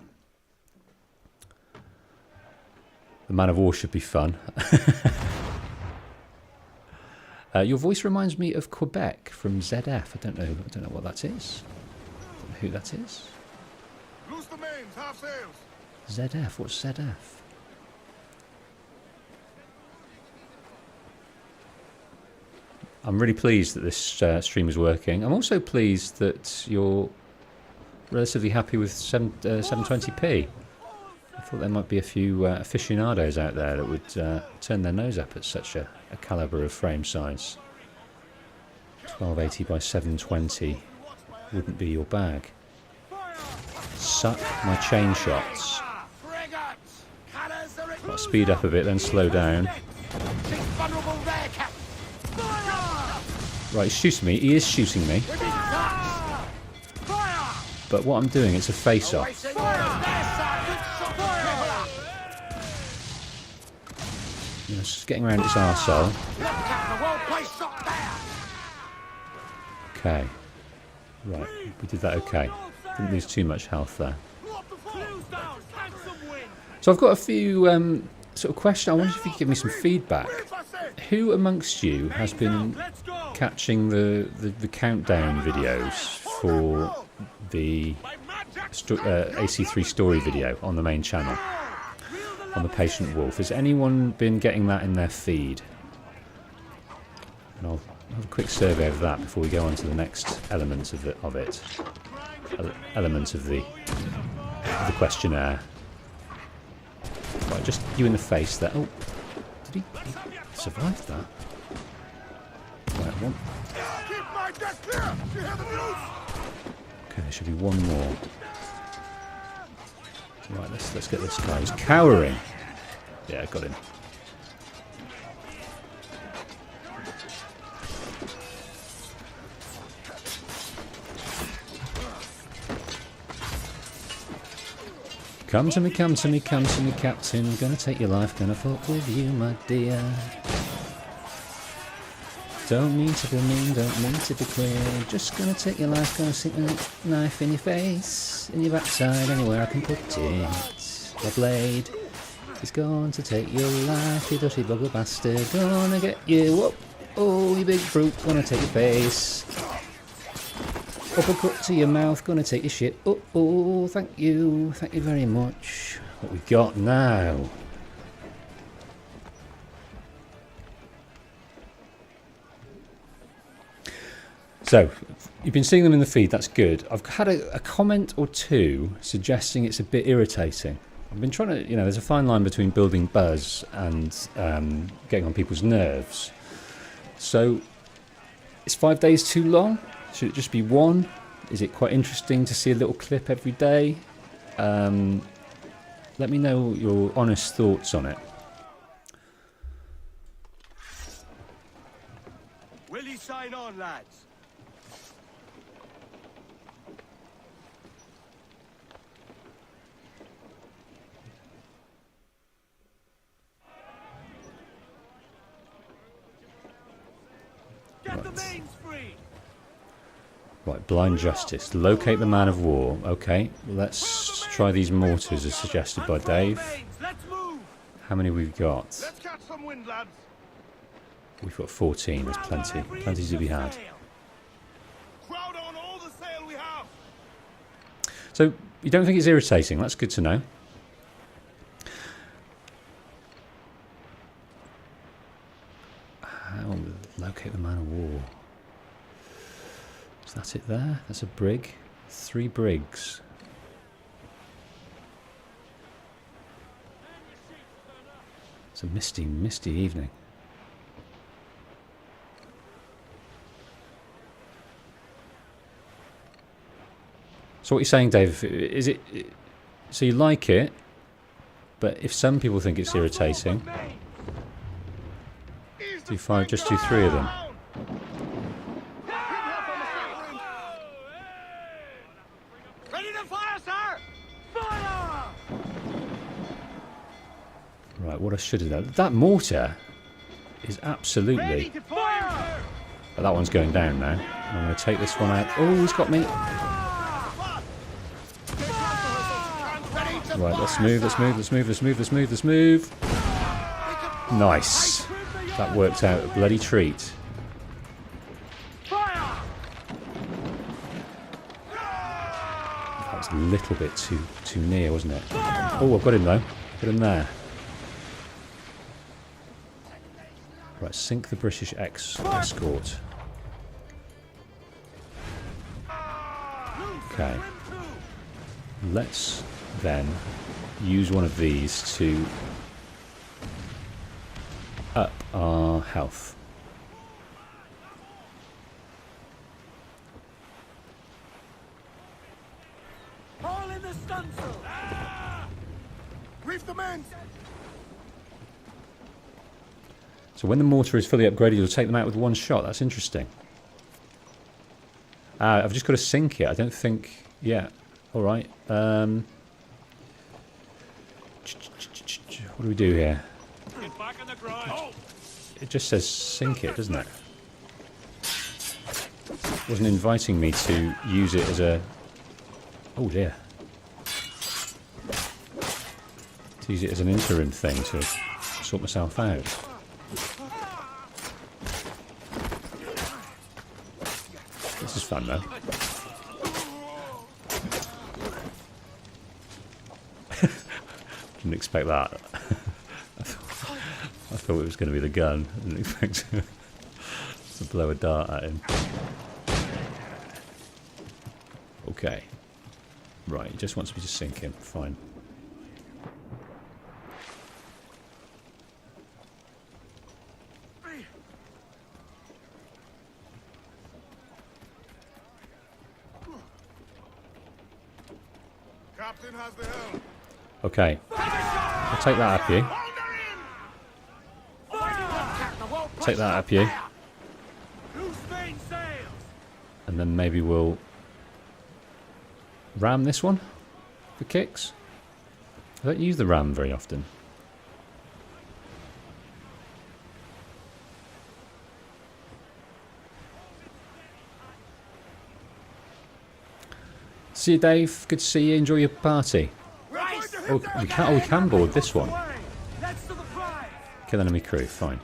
The Man of War should be fun. Your voice reminds me of Quebec from ZF. I don't know what that is. who that is. Loose the mains, half sails. ZF, what's ZF? I'm really pleased that this stream is working. I'm also pleased that you're relatively happy with 720p. I thought there might be a few aficionados out there that would turn their nose up at such a calibre of frame size. 1280 by 720 wouldn't be your bag. Suck my chain shots. Got to speed up a bit, then slow down. Right, he's shooting me. He is shooting me. But what I'm doing, it's a face-off. Just getting around its arsehole. Okay. Right, we did that okay. Didn't lose too much health there. So I've got a few sort of questions. I wonder if you could give me some feedback. Who amongst you has been catching the countdown videos for the AC3 story video on the main channel, on the Patient Wolf? Has anyone been getting that in their feed? And I'll have a quick survey of that before we go on to the next element of it. Element of the questionnaire. Right, just you in the face there. Oh, did he survive that? Right, one. Okay, there should be one more. Right, let's get this guy. He's cowering. Yeah, got him. Come to me, captain. Gonna take your life, gonna fuck with you, my dear. Don't mean to be mean, don't mean to be queer. Just gonna take your life, gonna stick a knife in your face, in your backside, anywhere I can put it. My blade is going to take your life, you dirty bugger bastard. Gonna get you, whoop, oh, you big brute, gonna take your face. Uppercut to your mouth, gonna take your shit. Oh, thank you very much. What we got now? So, you've been seeing them in the feed, that's good. I've had a comment or two suggesting it's a bit irritating. I've been trying to, there's a fine line between building buzz and getting on people's nerves. So, is 5 days too long? Should it just be one? Is it quite interesting to see a little clip every day? Let me know your honest thoughts on it. Will you sign on, lads? Get the mains free. Right, blind justice. Locate the man of war. Okay, let's try these mortars as suggested by Dave. How many we've got? Let's catch some wind, lads. We've got 14. There's plenty. Plenty to be had. Crowd on all the sail we have. So, you don't think it's irritating? That's good to know. How locate the man of war? Is that it there? That's a brig. 3 brigs. It's a misty evening. So what you're saying, Dave, is it... So you like it, but if some people think it's irritating, do 5, just do 3 of them. Right, what I should have done. That mortar is absolutely... Oh, that one's going down now. I'm going to take this one out. Oh, he's got me. Right, let's move. Nice. That worked out a bloody treat. a little bit too near, wasn't it? Oh, I've got him though. Got him there. Right, sink the British escort. Okay. Let's then use one of these to up our health. All in the stunsail! Reef the men! So when the mortar is fully upgraded, you'll take them out with one shot. That's interesting. I've just got to sink it. I don't think... Yeah. All right. What do we do here? Get back in the garage! It just says sink it, doesn't it? It wasn't inviting me to use it as a... Oh dear. To use it as an interim thing to sort myself out. This is fun though. Didn't expect that. I thought it was going to be the gun. I didn't expect to blow a dart at him. Okay. Right, he just wants me to sink him. Fine. Captain has the helm. Okay. I'll take that up you. Take that up you. And then maybe we'll ram this one for kicks. I don't use the ram very often. See you, Dave. Good to see you. Enjoy your party. Oh, we can board this one. Kill enemy crew. Fine.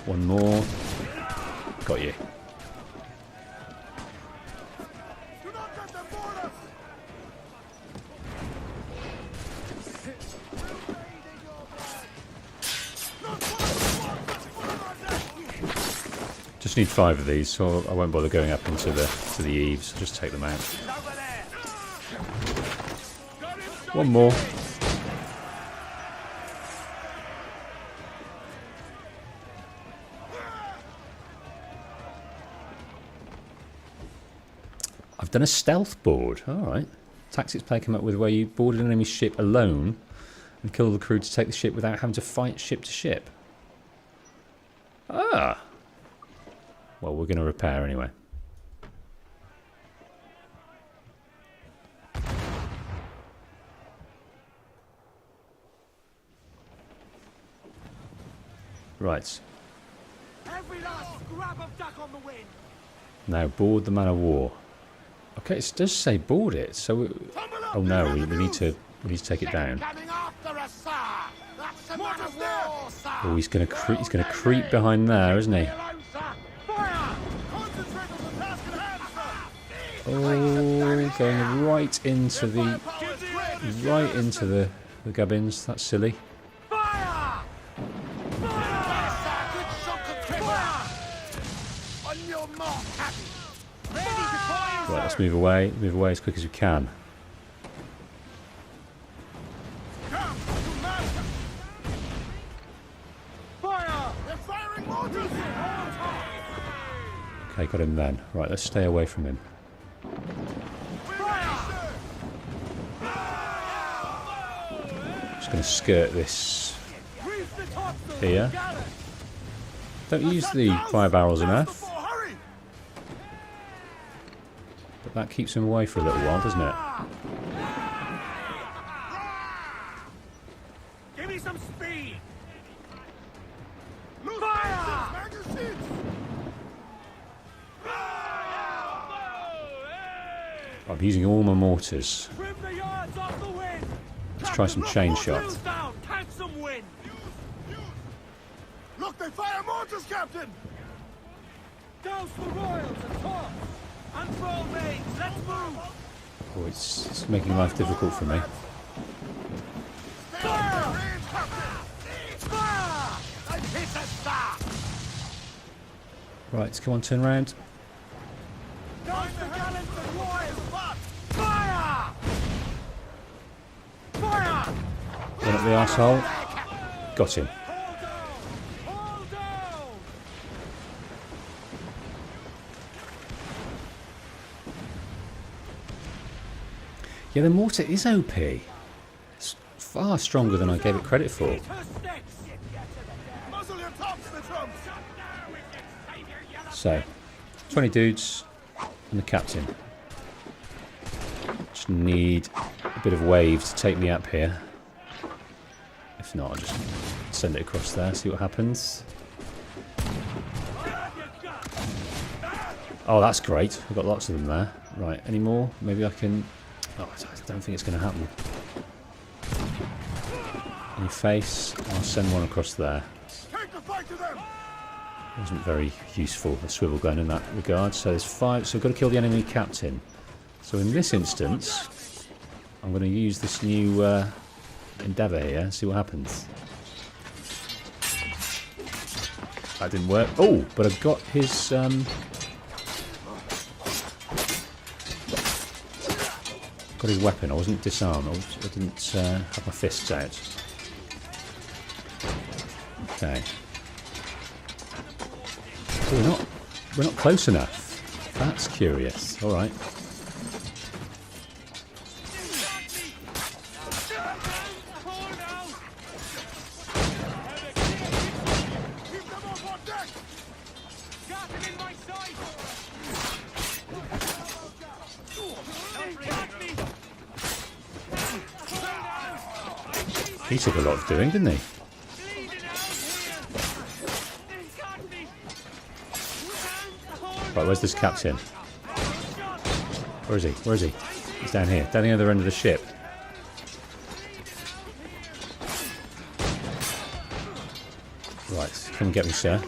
One more. Got you. Just need 5 of these, so I won't bother going up into the eaves. I'll just take them out. One more. I've done a stealth board. Alright. Tactics player came up with where you board an enemy ship alone and kill the crew to take the ship without having to fight ship to ship. Ah! Well, we're going to repair anyway. Right. Every last scrap of duck on the wind. Now board the man of war. Okay, it does say board it. So, oh no, we need to take it down. Oh, he's going to creep behind there, isn't he? Oh, going right into the gubbins. That's silly. Right, let's move away as quick as we can. Okay, got him then. Right, let's stay away from him. Just going to skirt this here. Don't use the fire barrels enough. But that keeps him away for a little while, doesn't it? Give me some speed. Fire! I'm using all my mortars. Trim the yards off the wind. To try some chain shot. Down. Catch some wind. Look, they fire mortars, Captain. Douse the royals and tops. And throw mains. Let's move. Oh, it's making life difficult for me. Fire! Fire! They've hit us, sir. Right, come on, turn round. Douse the gallants and royals. Fire! Fire! Run up the arsehole. Got him. Hold down! Yeah, the mortar is OP. It's far stronger than I gave it credit for. Muzzle your tops, the trumps! So, 20 dudes and the captain. Just need a bit of wave to take me up here. If not, I'll just send it across there, see what happens. Oh, that's great. We've got lots of them there. Right, any more? Maybe I can... Oh, I don't think it's going to happen. Any face? I'll send one across there. Take the fight to them! Wasn't very useful, the swivel gun in that regard. So there's 5, so we've got to kill the enemy captain. So in this instance, I'm going to use this new endeavour here, see what happens. That didn't work. Oh, but I've got his... got his weapon. I wasn't disarmed. I didn't have my fists out. Okay. Oh, we're not close enough. That's curious. All right. He took a lot of doing, didn't he? Right, where's this captain? Where is he? Where is he? He's down here, down the other end of the ship. Right, come and get me, sir.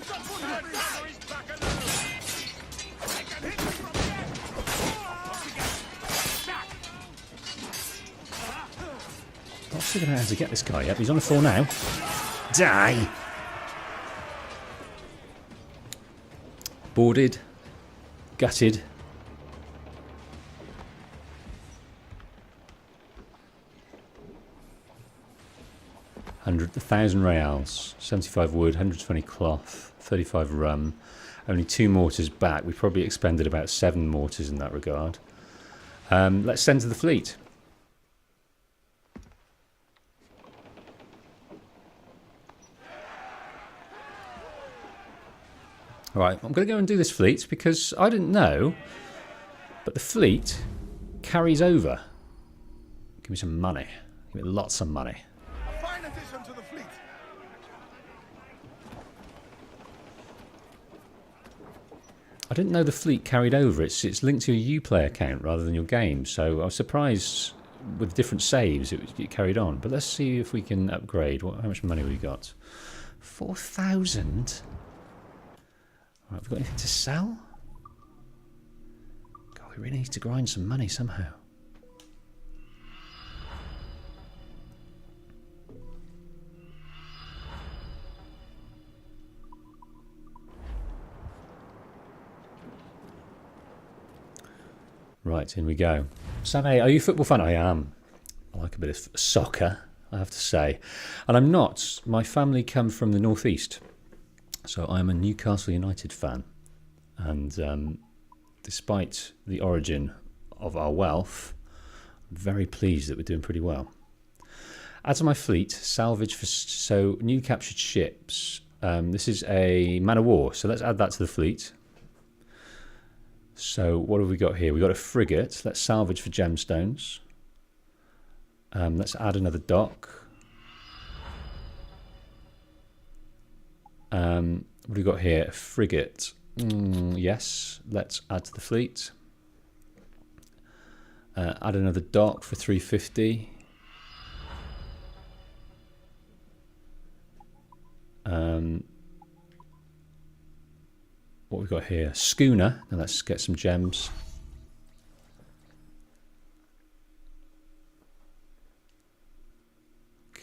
Not figured out how to get this guy yet. He's on the floor now. Die! Boarded. Gutted. $1,000 reals, 75 wood, 120 cloth, 35 rum, only 2 mortars back. We probably expended about 7 mortars in that regard. Let's send to the fleet. Right, I'm going to go and do this fleet because I didn't know, but the fleet carries over. Give me some money. Give me lots of money. A fine addition to the fleet. I didn't know the fleet carried over. It's linked to your Uplay account rather than your game, so I was surprised with different saves it carried on. But let's see if we can upgrade. How much money have we got? 4,000? Right, have we got anything to sell? God, we really need to grind some money somehow. Right, in we go. Sam A, are you a football fan? I am. I like a bit of soccer, I have to say. And I'm not. My family come from the northeast. So I'm a Newcastle United fan, and despite the origin of our wealth, I'm very pleased that we're doing pretty well. Add to my fleet, salvage for so new captured ships. This is a man of war, so let's add that to the fleet. So what have we got here? We've got a frigate. Let's salvage for gemstones. Let's add another dock. What have we got here? A frigate. Yes, let's add to the fleet. Add another dock for 350. What we've got here? Schooner. Now let's get some gems.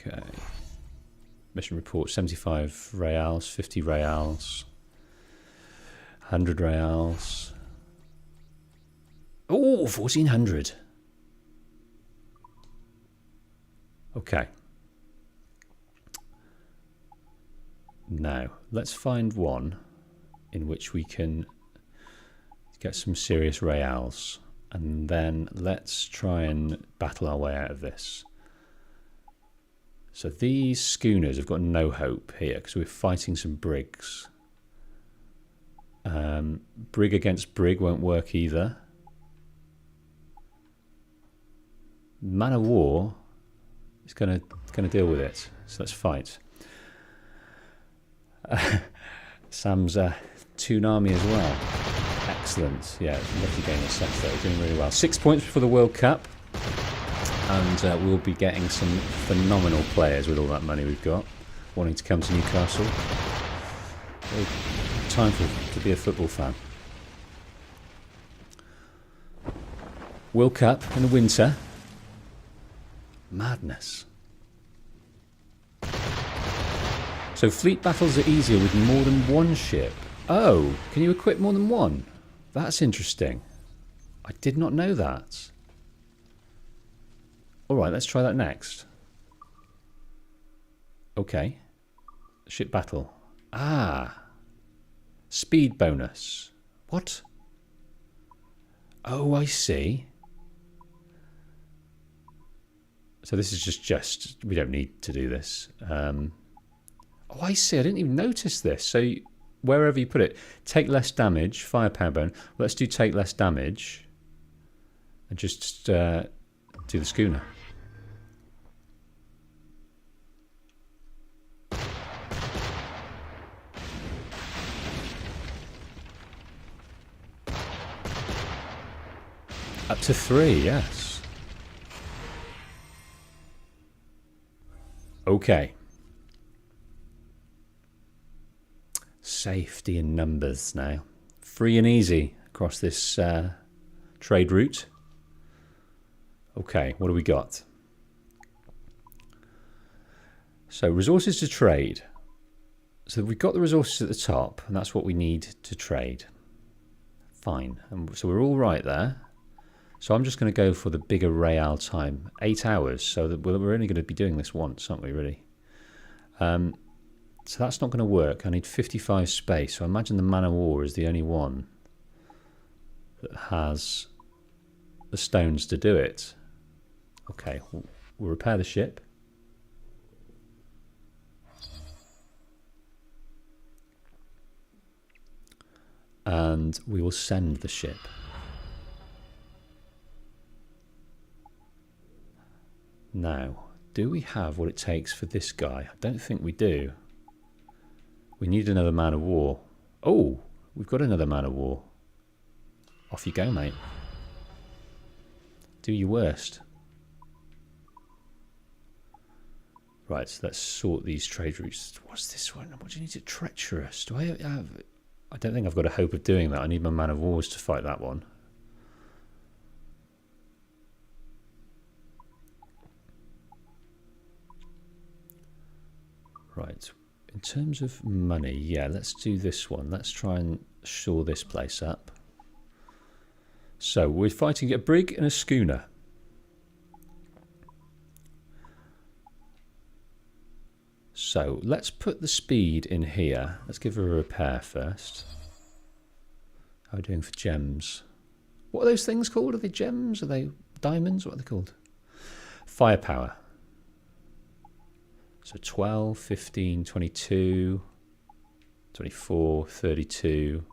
Okay. Mission report, 75 reals, 50 reals, 100 reals. Oh, 1400. Okay. Now, let's find one in which we can get some serious reals, and then let's try and battle our way out of this. So these schooners have got no hope here because we're fighting some brigs. Brig against brig won't work either. Man of war is gonna deal with it. So let's fight. Sam's Toonami as well. Excellent. Yeah, lovely game of set though. Doing really well. 6 points for the World Cup. And we'll be getting some phenomenal players with all that money we've got, wanting to come to Newcastle. Time to be a football fan. World Cup in the winter. Madness. So fleet battles are easier with more than one ship. Oh, can you equip more than one? That's interesting. I did not know that. Alright, let's try that next. Okay. Ship battle. Ah. Speed bonus. What? Oh, I see. So this is just we don't need to do this. Oh, I see. I didn't even notice this. So wherever you put it, take less damage, firepower bone. Let's do take less damage. And just do the schooner. Up to 3, yes. Okay. Safety in numbers now. Free and easy across this trade route. Okay, what do we got? So resources to trade. So we've got the resources at the top, and that's what we need to trade. Fine. And so we're all right there. So I'm just going to go for the bigger real time. 8 hours. So that we're only going to be doing this once, aren't we, really? So that's not going to work. I need 55 space. So I imagine the Man of War is the only one that has the stones to do it. Okay, we'll repair the ship. And we will send the ship. Now, do we have what it takes for this guy? I don't think we do. We need another Man of War. Oh, we've got another Man of War. Off you go, mate. Do your worst. Right, so let's sort these trade routes. What's this one? What do you need to treacherous? Do I have... I don't think I've got a hope of doing that. I need my Man of Wars to fight that one. Right, in terms of money, yeah, let's do this one. Let's try and shore this place up. So we're fighting a brig and a schooner. So let's put the speed in here. Let's give her a repair first. How are we doing for gems? What are those things called? Are they gems? Are they diamonds? What are they called? Firepower. So 12, 15, 22, 24, 32.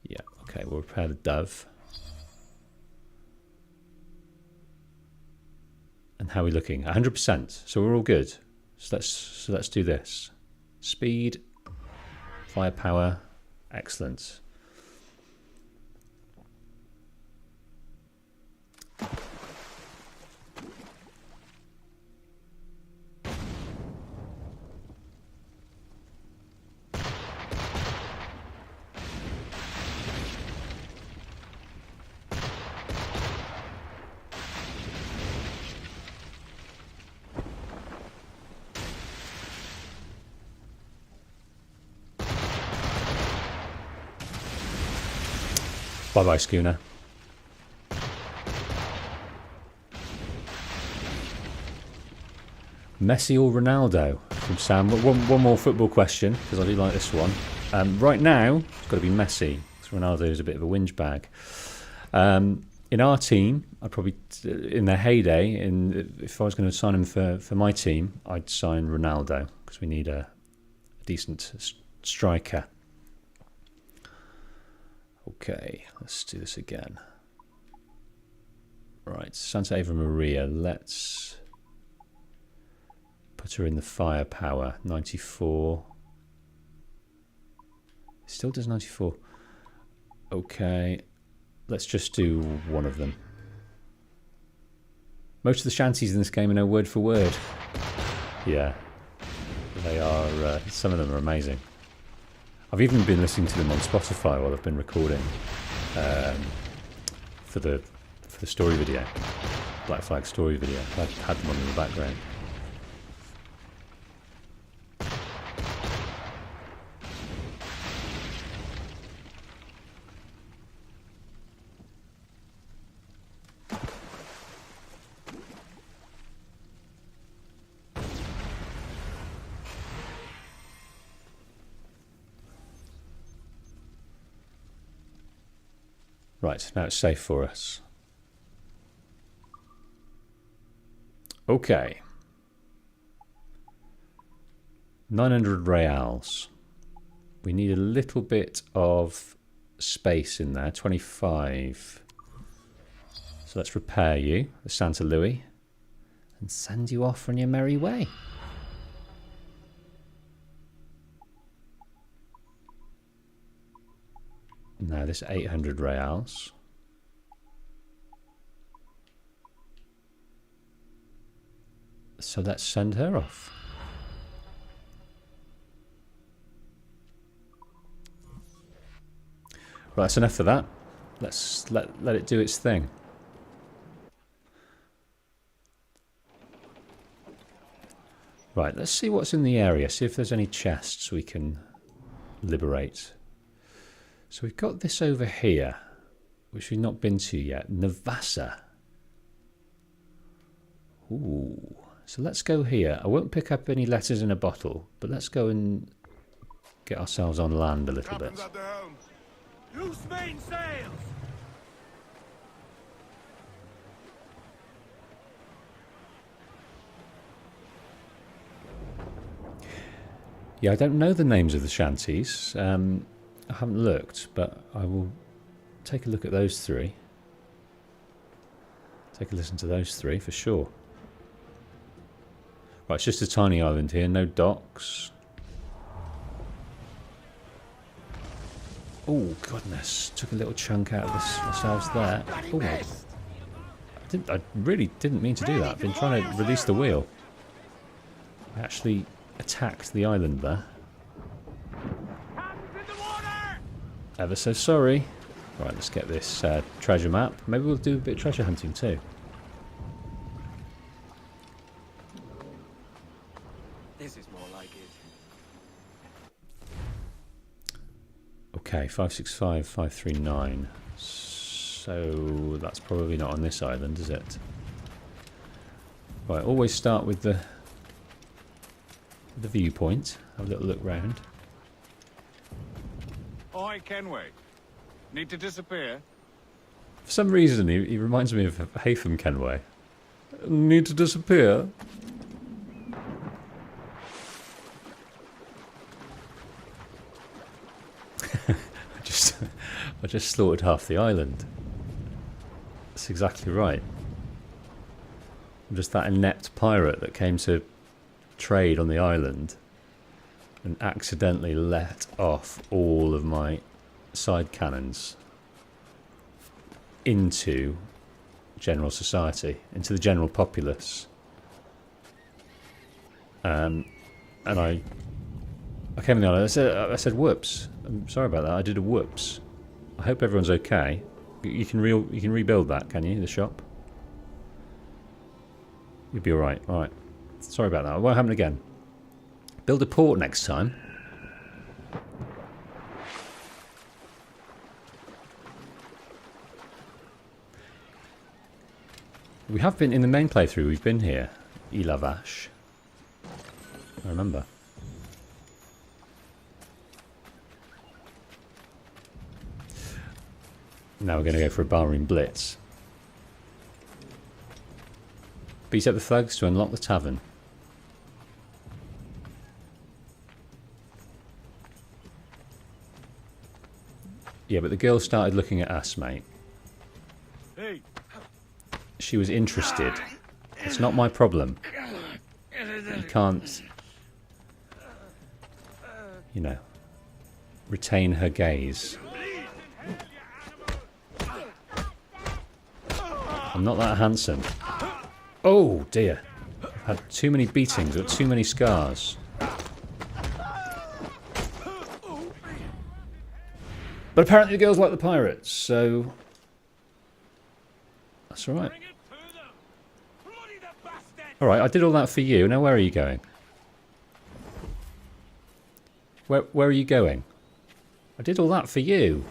Yeah, okay, we'll repair the dove. And how are we looking? 100%. So we're all good. So let's do this. Speed, firepower, excellent. Bye-bye, schooner. Messi or Ronaldo? From Sam. One more football question, because I do like this one. Right now, it's got to be Messi, because Ronaldo is a bit of a whinge bag. In our team, I'd probably, in their heyday, if I was going to sign him for my team, I'd sign Ronaldo, because we need a decent striker. Okay, let's do this again. Right, Santa Ava Maria, let's put her in the firepower. 94. Still does 94. Okay, let's just do one of them. Most of the shanties in this game are no word for word. Yeah, they are. Some of them are amazing. I've even been listening to them on Spotify while I've been recording for the story video, Black Flag story video. I've had them on in the background. Right, now it's safe for us. Okay. 900 reals. We need a little bit of space in there, 25. So let's repair you, the Santa Louis, and send you off on your merry way. Now this 800 reals. So let's send her off. Right, that's enough for that. Let's let it do its thing. Right, let's see what's in the area. See if there's any chests we can liberate. So we've got this over here, which we've not been to yet. Navassa. Ooh. So let's go here. I won't pick up any letters in a bottle, but let's go and get ourselves on land a little bit. Loose main sails! Yeah, I don't know the names of the shanties. I haven't looked, but I will take a look at those three. Take a listen to those three for sure. Right, it's just a tiny island here, no docks. Oh goodness, took a little chunk out of ourselves there. Oh, I really didn't mean to do that. I've been trying to release the wheel. I actually attacked the island there. Ever so sorry. Right, let's get this treasure map. Maybe we'll do a bit of treasure hunting too. This is more like it. Okay, 565, 539. So that's probably not on this island, is it? Right, always start with the viewpoint. Have a little look round. Oi, Kenway. Need to disappear? For some reason, he reminds me of Haytham Kenway. Need to disappear? I just slaughtered half the island. That's exactly right. I'm just that inept pirate that came to trade on the island and accidentally let off all of my side cannons into general society, into the general populace. And I came on the island, I said whoops. I'm sorry about that, I did a whoops. I hope everyone's okay. You can rebuild that, can you, the shop? You'll be alright, alright. Sorry about that, it won't happen again. Build a port next time. We have been in the main playthrough. We've been here, Ilavash. I remember. Now we're going to go for a barroom blitz. Beat up the thugs to unlock the tavern. Yeah, but the girl started looking at us, mate. Hey, She was interested. It's not my problem. You can't, you know, retain her gaze. I'm not that handsome. Oh dear. I've had too many beatings, got too many scars. But apparently the girls like the pirates, so that's alright. Alright, I did all that for you. Now where are you going? Where are you going? I did all that for you.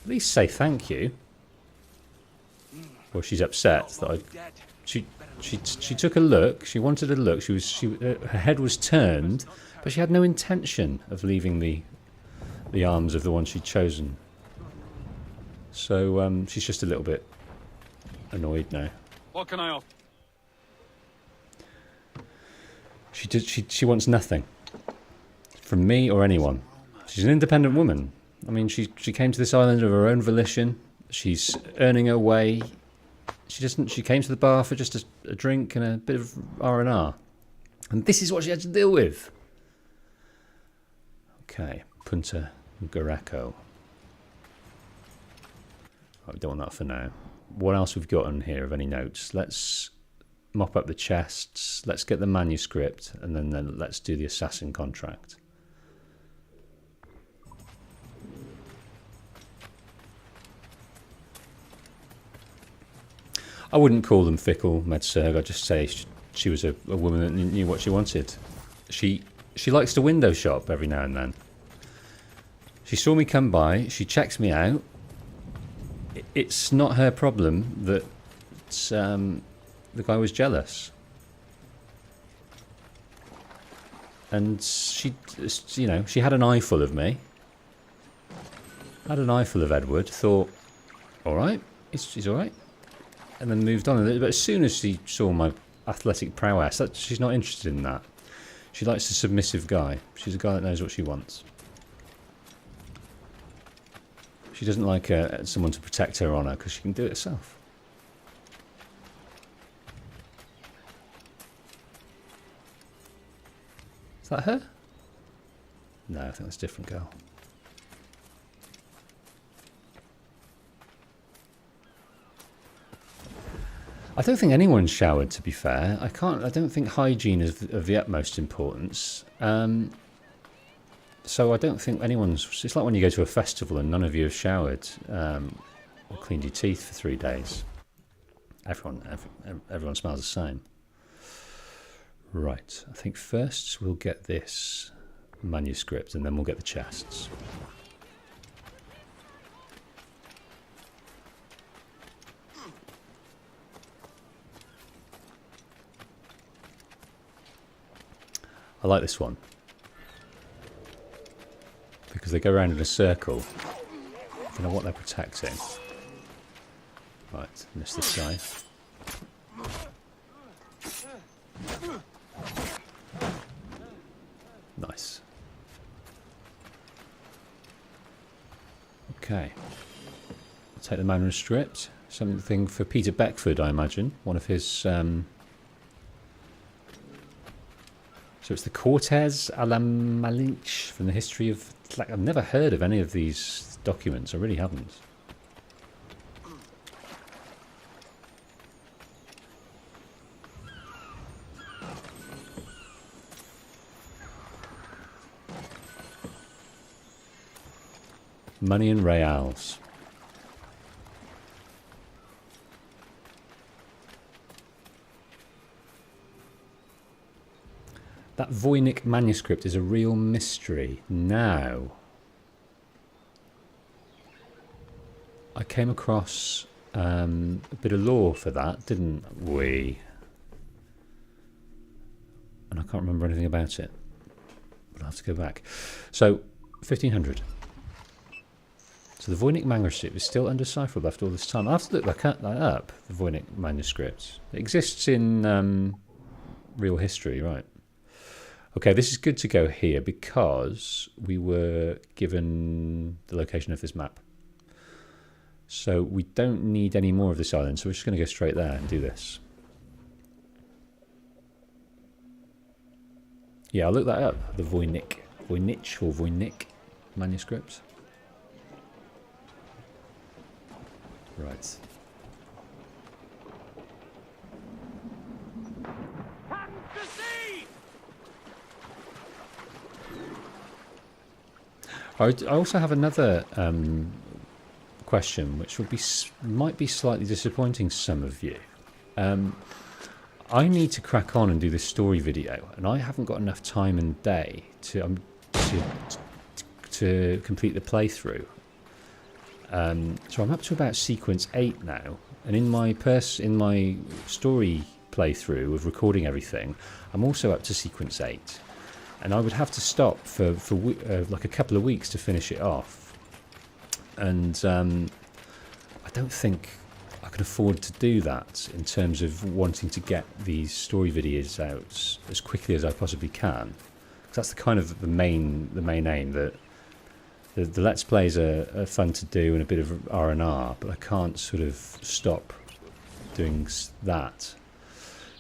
At least say thank you. Well, she's upset that I... She took a look. She wanted a look. Her head was turned, but she had no intention of leaving the arms of the one she'd chosen. So she's just a little bit annoyed now. what can I offer? She wants nothing from me or anyone. She's an independent woman. I mean, she came to this island of her own volition. She's earning her way. She came to the bar for just a drink and a bit of R&R. And this is what she had to deal with. Okay, Punta Garako. I don't want that for now. What else we've got on here of any notes? Let's mop up the chests. Let's get the manuscript, and then let's do the assassin contract. I wouldn't call them fickle, Medsurg. I'd just say she was a woman that knew what she wanted. She likes to window shop every now and then. She saw me come by. She checks me out. It's not her problem that the guy was jealous. And she had an eyeful of me. Had an eyeful of Edward. Thought, all right, he's all right. And then moved on. But as soon as she saw my athletic prowess, she's not interested in that. She likes a submissive guy. She's a guy that knows what she wants. She doesn't like someone to protect her honour because she can do it herself. Is that her? No, I think that's a different girl. I don't think anyone's showered, to be fair. I don't think hygiene is of the utmost importance. So I don't think anyone's... It's like when you go to a festival and none of you have showered or cleaned your teeth for 3 days. Everyone smells the same. Right, I think first we'll get this manuscript and then we'll get the chests. I like this one because they go around in a circle. I don't know what they're protecting. Right, miss this guy. Nice. Okay. I'll take the manuscript. Something for Peter Beckford, I imagine. One of his... So it's the Cortes a la Malinche from the history of... Like, I've never heard of any of these documents. I really haven't. Money and reals. That Voynich manuscript is a real mystery. Now, I came across a bit of lore for that, didn't we? And I can't remember anything about it. I'll have to go back. So, 1500. So the Voynich manuscript is still undecipherable after all this time. I have to look that up, the Voynich manuscript. It exists in real history, right? Okay, this is good to go here because we were given the location of this map. So we don't need any more of this island, so we're just going to go straight there and do this. Yeah, I'll look that up, the Voynich manuscript. Right. Come to sea! I also have another question, which would might be slightly disappointing to some of you. I need to crack on and do this story video, and I haven't got enough time and day to complete the playthrough. So I'm up to about sequence 8 now, and in my story playthrough of recording everything, I'm also up to sequence 8, and I would have to stop for like a couple of weeks to finish it off, and I don't think I can afford to do that in terms of wanting to get these story videos out as quickly as I possibly can, because that's the kind of the main aim. That the Let's Plays are fun to do and a bit of R&R, but I can't sort of stop doing that.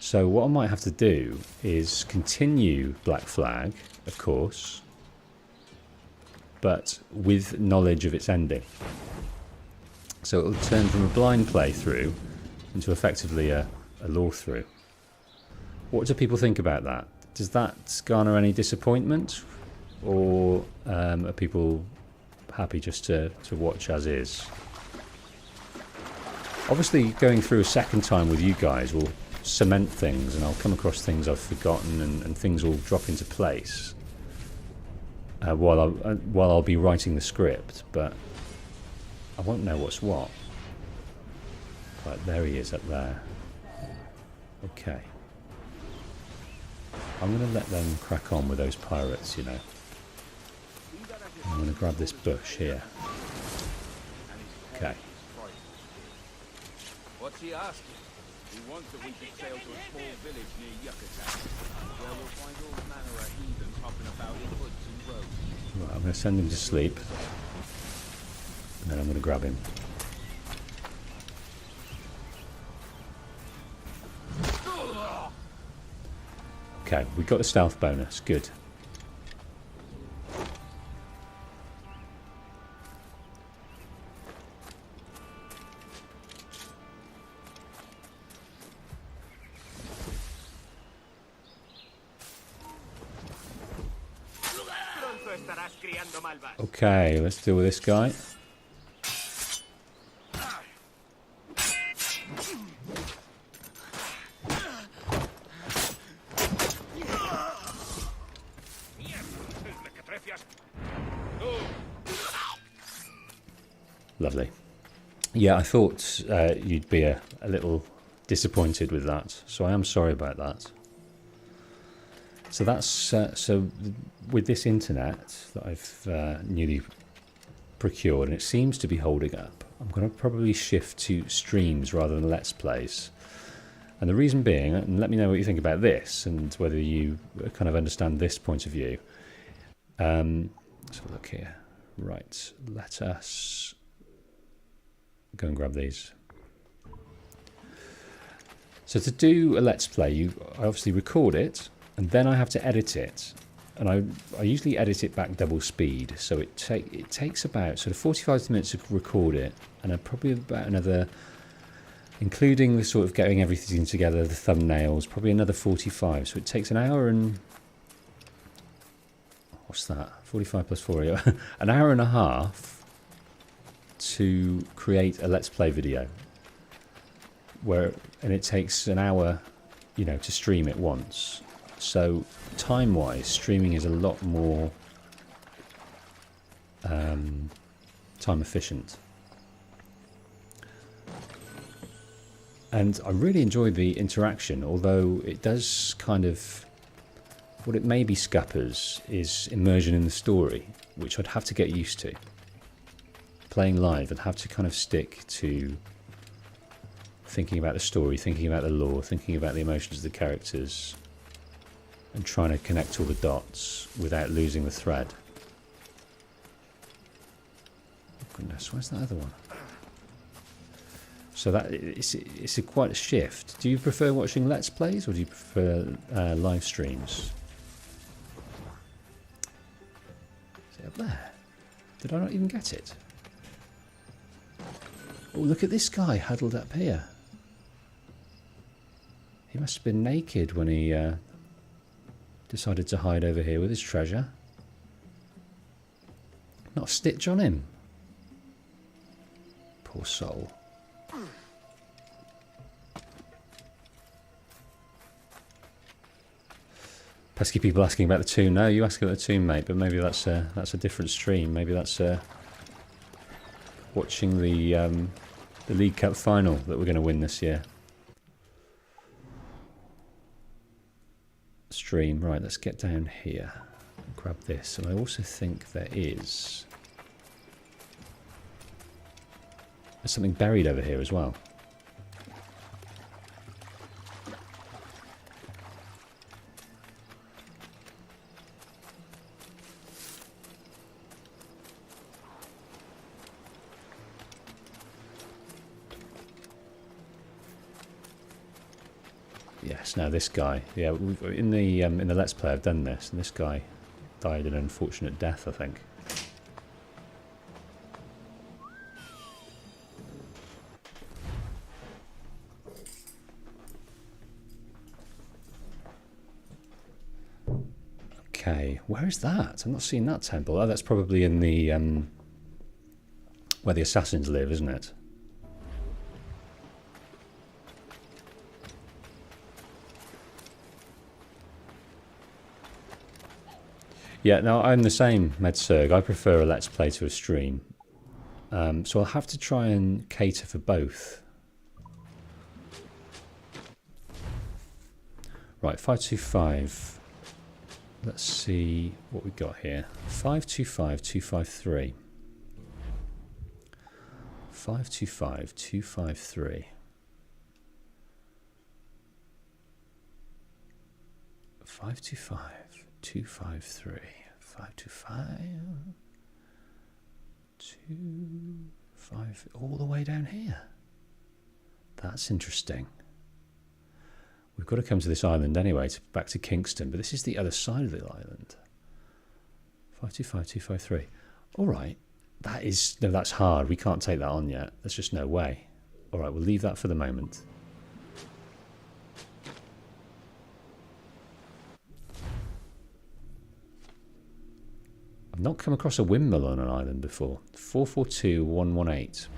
So what I might have to do is continue Black Flag, of course, but with knowledge of its ending. So it'll turn from a blind playthrough into effectively a lore through. What do people think about that? Does that garner any disappointment, or are people happy just to watch as is? Obviously, going through a second time with you guys will cement things, and I'll come across things I've forgotten, and things will drop into place while I'll be writing the script, but I won't know what's what. Right, there he is up there. Okay. I'm going to let them crack on with those pirates, you know. I'm going to grab this bush here. Okay. What's he asking? He wants that we should sail to a small village near Yucatan, where we'll find all manner of heathens hopping about in woods and roads. Right, I'm going to send him to sleep. And then I'm going to grab him. Okay, we got the stealth bonus. Good. Okay, let's deal with this guy. Lovely. Yeah, I thought you'd be a little disappointed with that, so I am sorry about that. So that's so with this internet that I've newly procured, and it seems to be holding up, I'm going to probably shift to streams rather than Let's Plays. And the reason being, and let me know what you think about this and whether you kind of understand this point of view. Let's have a look here. Right, let us go and grab these. So to do a Let's Play, I obviously record it, and then I have to edit it. And I usually edit it back double speed, so it takes about sort of 45 minutes to record it, and probably about another, including the sort of getting everything together, the thumbnails, probably another 45. So it takes an hour and, what's that? 45 plus 4, an hour and a half to create a Let's Play video. And it takes an hour, you know, to stream it once. So time-wise, streaming is a lot more time efficient. And I really enjoy the interaction, although it does kind of... What it maybe scuppers is immersion in the story, which I'd have to get used to. Playing live, I'd have to kind of stick to thinking about the story, thinking about the lore, thinking about the emotions of the characters, and trying to connect all the dots without losing the thread. Oh goodness, where's that other one? So that it's quite a shift. Do you prefer watching Let's Plays or do you prefer live streams? Is it up there? Did I not even get it? Oh, look at this guy huddled up here. He must have been naked when he decided to hide over here with his treasure. Not a stitch on him. Poor soul. Pesky people asking about the tomb. No, you ask about the tomb, mate, but maybe that's a different stream. Maybe that's watching the League Cup final that we're going to win this year. Stream. Right, let's get down here and grab this. And I also think there's something buried over here as well. Yes, now this guy. Yeah, in the Let's Play I've done this, and this guy died an unfortunate death, I think. Okay, where is that? I'm not seeing that temple. Oh, that's probably in the where the assassins live, isn't it? Yeah, no, I'm the same, MedSurg. I prefer a Let's Play to a stream. So I'll have to try and cater for both. Right, 525. Let's see what we've got here. 525, 253. 525, 253. 525. 253, 525, 25, all the way down here. That's interesting. We've got to come to this island anyway, back to Kingston, but this is the other side of the island. 525, 253. All right, no, that's hard. We can't take that on yet. There's just no way. All right, we'll leave that for the moment. I've not come across a windmill on an island before. 442118.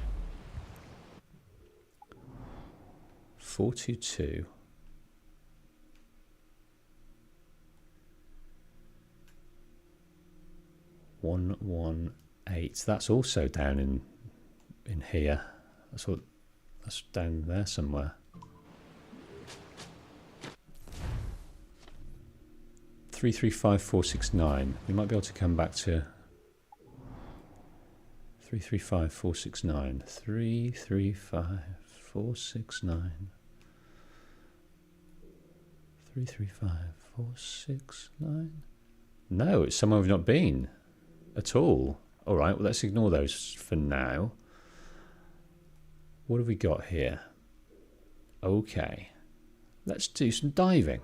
422. 118. That's also down in here. That's down there somewhere. 335469. We might be able to come back to 335469. 335469. 335469. No, it's somewhere we've not been at all. All right, well, let's ignore those for now. What have we got here? Okay, let's do some diving.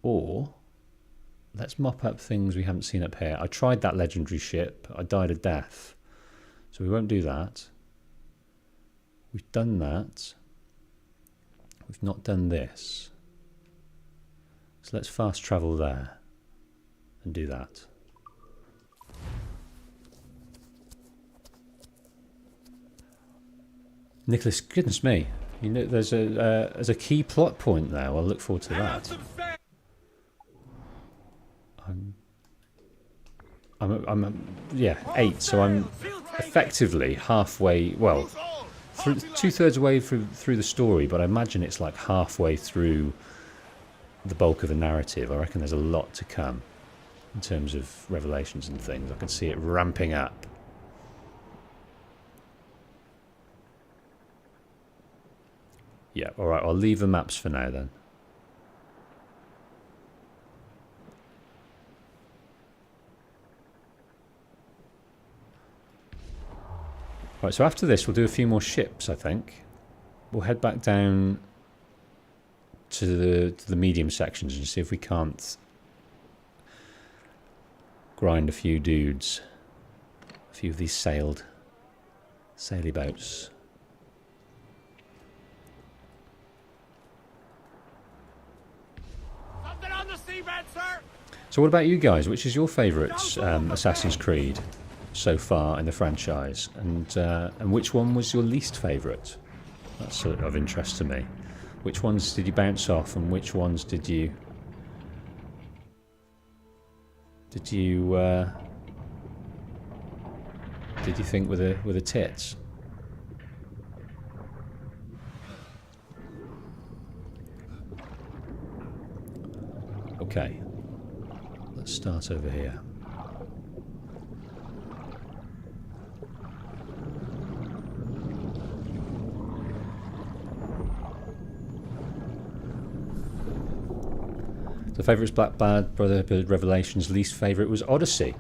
Or let's mop up things we haven't seen up here. I tried that legendary ship. I died a death. So we won't do that. We've done that. We've not done this. So let's fast travel there and do that. Nicholas, goodness me. You know, there's a key plot point there. I'll look forward to that. I'm yeah, 8, so I'm effectively halfway, well, through, 2/3 away through the story, but I imagine it's like halfway through the bulk of the narrative. I reckon there's a lot to come in terms of revelations and things. I can see it ramping up. Yeah, alright, I'll leave the maps for now then. Right, so after this we'll do a few more ships, I think. We'll head back down to the medium sections and see if we can't grind a few dudes. A few of these saily boats. Something on the seabed, sir! So what about you guys? Which is your favourite Assassin's Creed so far in the franchise? And which one was your least favourite? That's sort of interest to me. Which ones did you bounce off, and which ones did you think were the tits? Okay, let's start over here. The favourite was Black Bad, Brotherhood, Revelations. Least favourite was Odyssey.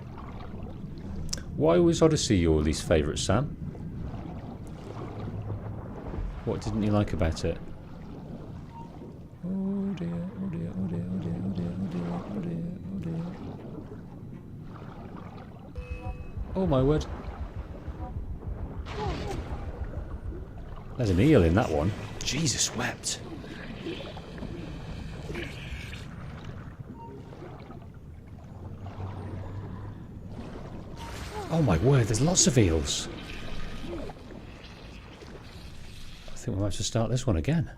Why was Odyssey your least favourite, Sam? What didn't you like about it? Oh dear, oh dear, oh dear, oh dear, oh dear, oh dear, oh dear, oh dear. Oh my word. There's an eel in that one. Jesus wept. Oh my word, there's lots of eels. I think we might have to start this one again.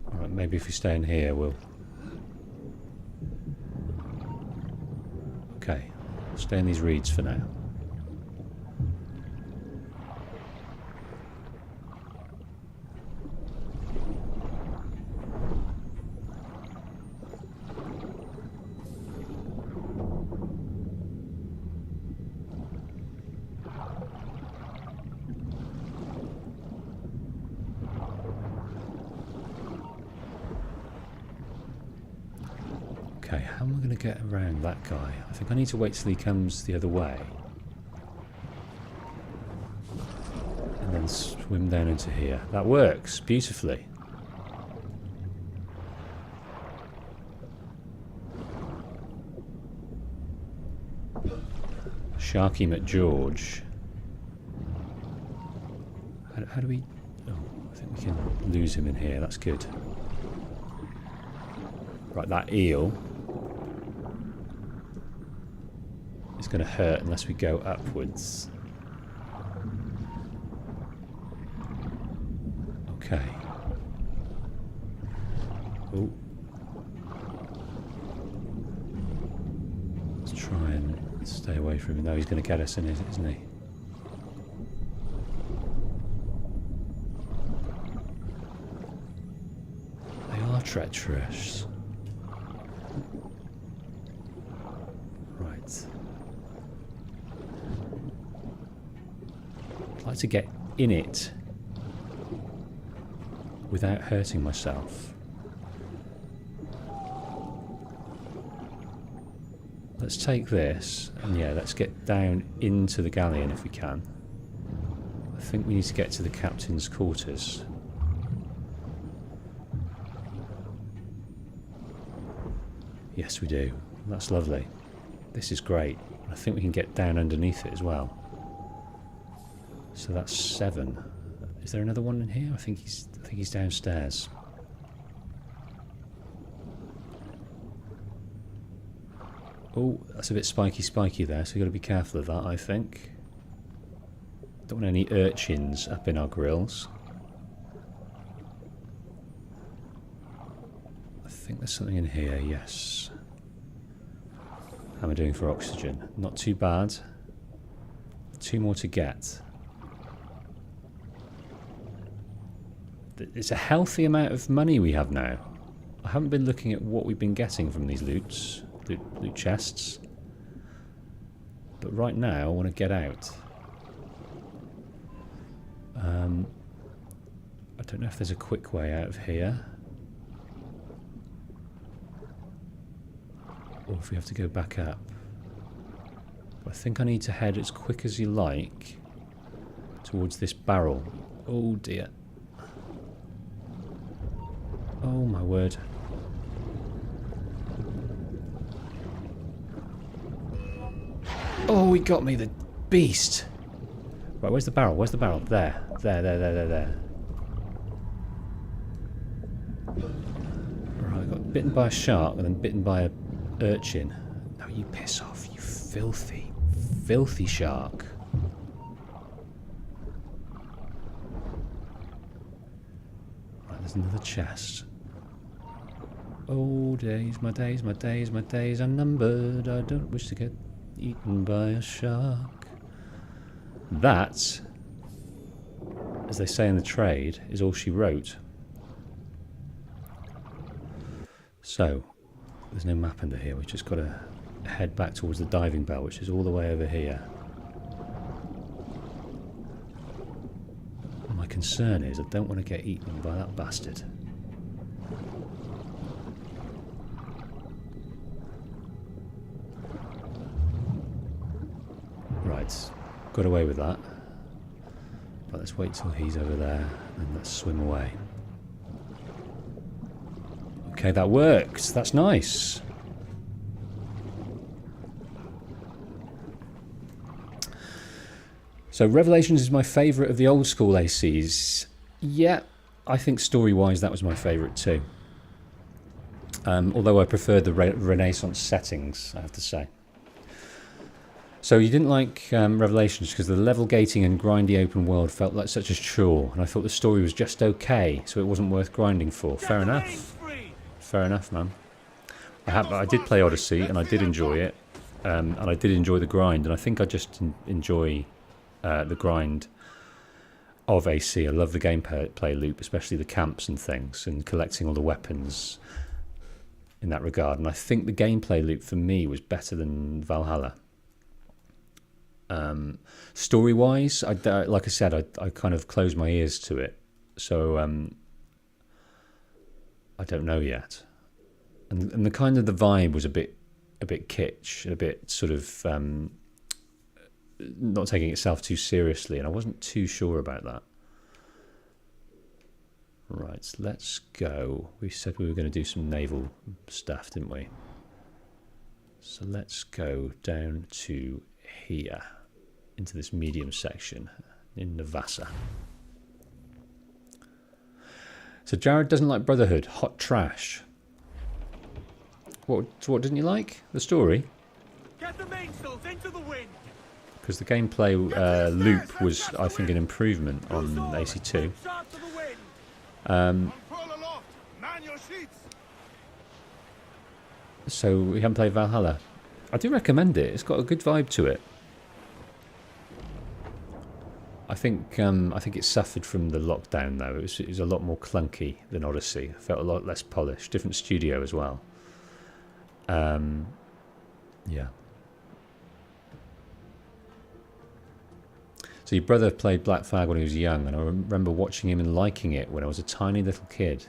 Alright, maybe if we stay in here we'll... Okay, stay in these reeds for now. Okay, how am I going to get around that guy? I think I need to wait till he comes the other way. And then swim down into here. That works beautifully. Sharky McGeorge. How do we... Oh, I think we can lose him in here. That's good. Right, that eel is going to hurt unless we go upwards. Okay. Oh. Let's try and stay away from him. No, he's going to get us in it, isn't he? They are treacherous. Right. I'd like to get in it without hurting myself. Let's take this, and yeah, let's get down into the galleon if we can. I think we need to get to the captain's quarters. Yes, we do. That's lovely. This is great. I think we can get down underneath it as well. So that's 7. Is there another one in here? I think he's downstairs. Oh, that's a bit spiky there, so we've got to be careful of that, I think. Don't want any urchins up in our grills. I think there's something in here, yes. How am I doing for oxygen? Not too bad. 2 more to get. It's a healthy amount of money we have now. I haven't been looking at what we've been getting from these loot chests. But right now, I want to get out. I don't know if there's a quick way out of here. Or if we have to go back up. But I think I need to head as quick as you like towards this barrel. Oh dear. Oh my word. Oh, he got me, the beast. Right, where's the barrel? Where's the barrel? There. There. Right, I got bitten by a shark and then bitten by a urchin. No, you piss off, you filthy, filthy shark. Right, there's another chest. Oh, days, my days, my days, my days are numbered. I don't wish to get eaten by a shark. That, as they say in the trade, is all she wrote. So, there's no map under here. We've just got to head back towards the diving bell, which is all the way over here. My concern is I don't want to get eaten by that bastard. Right, got away with that. But let's wait till he's over there and let's swim away. Okay, that works. That's nice. So Revelations is my favourite of the old school ACs. Yeah, I think story-wise that was my favourite too. Although I preferred the Renaissance settings, I have to say. So you didn't like Revelations because the level gating and grindy open world felt like such a chore, and I thought the story was just okay, so it wasn't worth grinding for. Fair enough. Fair enough, man. I did play Odyssey, and I did enjoy it, and I did enjoy the grind, and I think I just enjoy the grind of AC. I love the gameplay loop, especially the camps and things, and collecting all the weapons in that regard. And I think the gameplay loop for me was better than Valhalla. Story-wise, like I said, I kind of closed my ears to it, so I don't know yet. And the kind of the vibe was a bit kitsch, a bit sort of not taking itself too seriously, and I wasn't too sure about that. Right, let's go. We said we were going to do some naval stuff, didn't we? So let's go down to here, into this medium section in Navassa. So Jared doesn't like Brotherhood. Hot trash. What didn't you like? The story? Get the mainsails into the wind. Because the gameplay loop was, I think, an improvement on AC2. So we haven't played Valhalla. I do recommend it. It's got a good vibe to it. I think it suffered from the lockdown though. It was a lot more clunky than Odyssey. It felt a lot less polished. Different studio as well. Yeah. So your brother played Black Flag when he was young, and I remember watching him and liking it when I was a tiny little kid.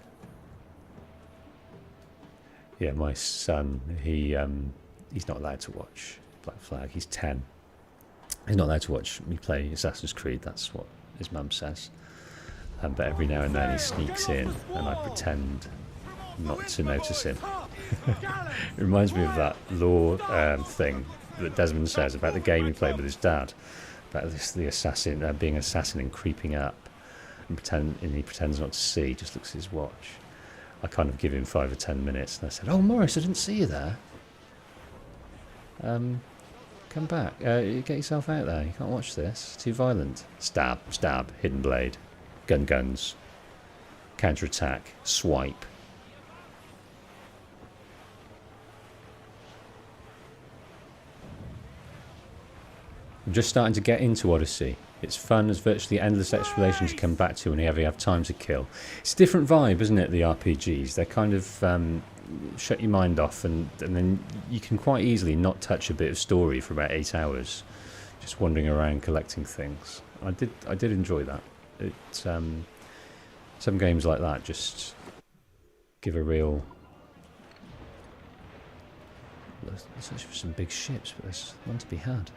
Yeah, my son, he's not allowed to watch Black Flag. He's 10. He's not allowed to watch me play Assassin's Creed. That's what his mum says. But every now and then he sneaks in, and I pretend not to notice him. It reminds me of that lore thing that Desmond says about the game he played with his dad. About the assassin being an assassin and creeping up, and he pretends not to see. Just looks at his watch. I kind of give him 5 or 10 minutes, and I said, "Oh, Morris, I didn't see you there. Come back. Get yourself out there. You can't watch this. It's too violent." Stab, stab, hidden blade, guns, counter-attack, swipe. I'm just starting to get into Odyssey. It's fun. There's virtually endless exploration to come back to whenever you have time to kill. It's a different vibe, isn't it, the RPGs? They're kind of shut your mind off, and then you can quite easily not touch a bit of story for about 8 hours, just wandering around collecting things. I did enjoy that. Some games like that just give a real... There's actually some big ships, but there's one to be had.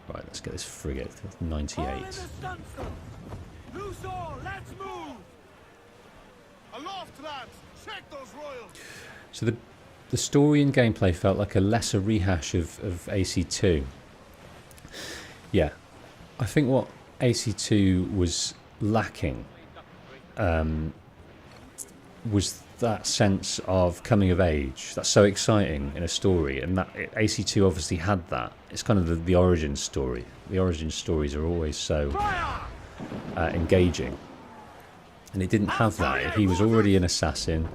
Right, let's get this frigate. 98. Loose all, let's move! Aloft, lads! Check those royals! So the story and gameplay felt like a lesser rehash of AC2. Yeah, I think what AC2 was lacking was that sense of coming of age. That's so exciting in a story, and that AC2 obviously had that. It's kind of the origin story. The origin stories are always so engaging, and it didn't have that. He was already an assassin.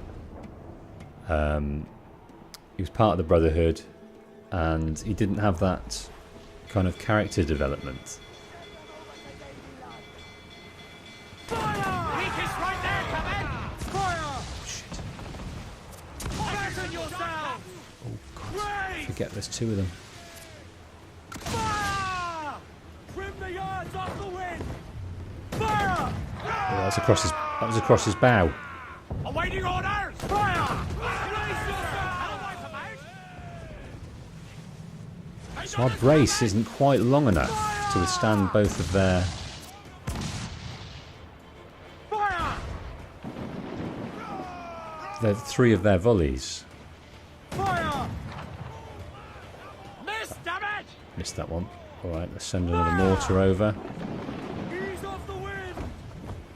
He was part of the Brotherhood, and he didn't have that kind of character development. Forget there's 2 of them. Fire! Trim the yards off the wind! Fire! Oh, that was across his bow. Awaiting orders! Fire! So our brace isn't quite long enough to withstand both of their... Fire! 3 of their volleys. Fire! Miss, damn it! Missed that one. Alright, let's send another mortar over. Ease off the wind!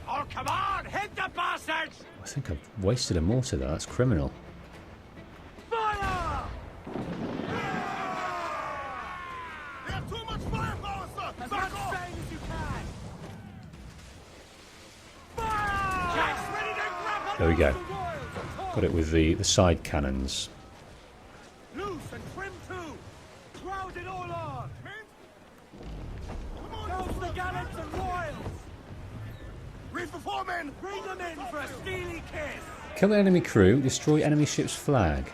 Oh, come on! Hit the bastards! I think I've wasted a mortar there. That's criminal. Fire! They have too much firepower, sir! As much strain as you can! Fire! Jack's ready to grab There we go. the royals! Got it with the side cannons. Loose and trim too! Crowd it all on! Come on, goes the gallants and royals! Reef the foremen! Bring them in for a steely kiss! Kill the enemy crew, destroy enemy ship's flag.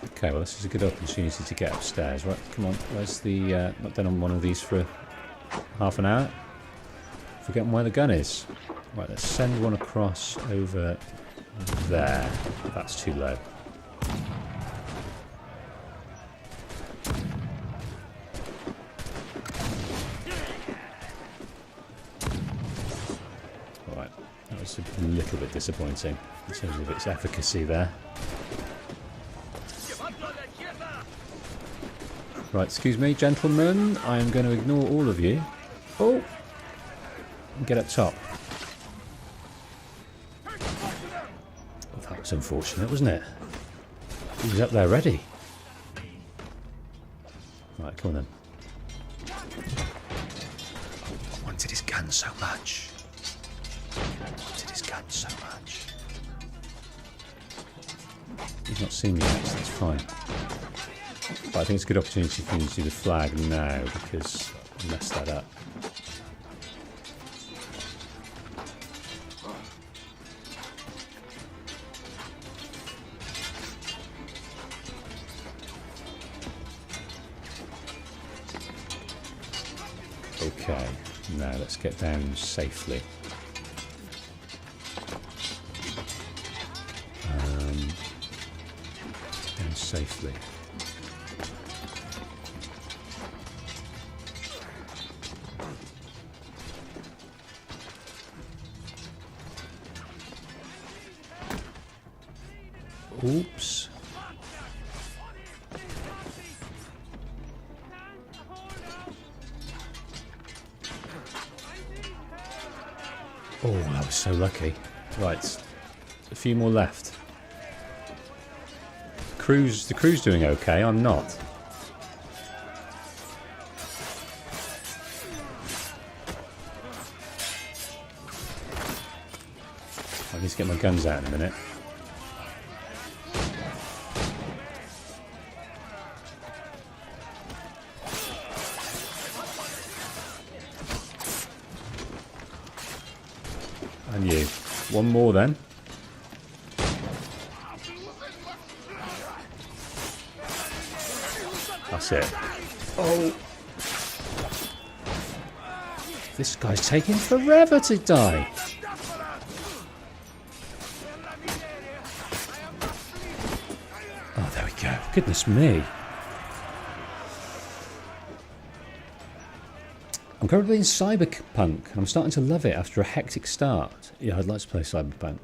Okay, well this is a good opportunity to get upstairs. Right, come on, where's the... not done on one of these for half an hour. Forgetting where the gun is. Right, let's send one across over there. That's too low. Alright, that was a little bit disappointing in terms of its efficacy there. Right, excuse me, gentlemen. I am going to ignore all of you. Oh! And get up top. Oh, that was unfortunate, wasn't it? He was up there ready. Right, come on then. I wanted his gun so much. I wanted his gun so much. He's not seen me yet, so that's fine. But I think it's a good opportunity for me to do the flag now because I messed that up. Okay, now let's get down safely. Down safely. Oops. Oh, that was so lucky. Right, a few more left. The crew's doing okay, I'm not. I need to get my guns out in a minute. And you. One more then. That's it. Oh. This guy's taking forever to die. Oh, there we go. Goodness me. I'm currently in Cyberpunk, and I'm starting to love it after a hectic start. Yeah, I'd like to play Cyberpunk.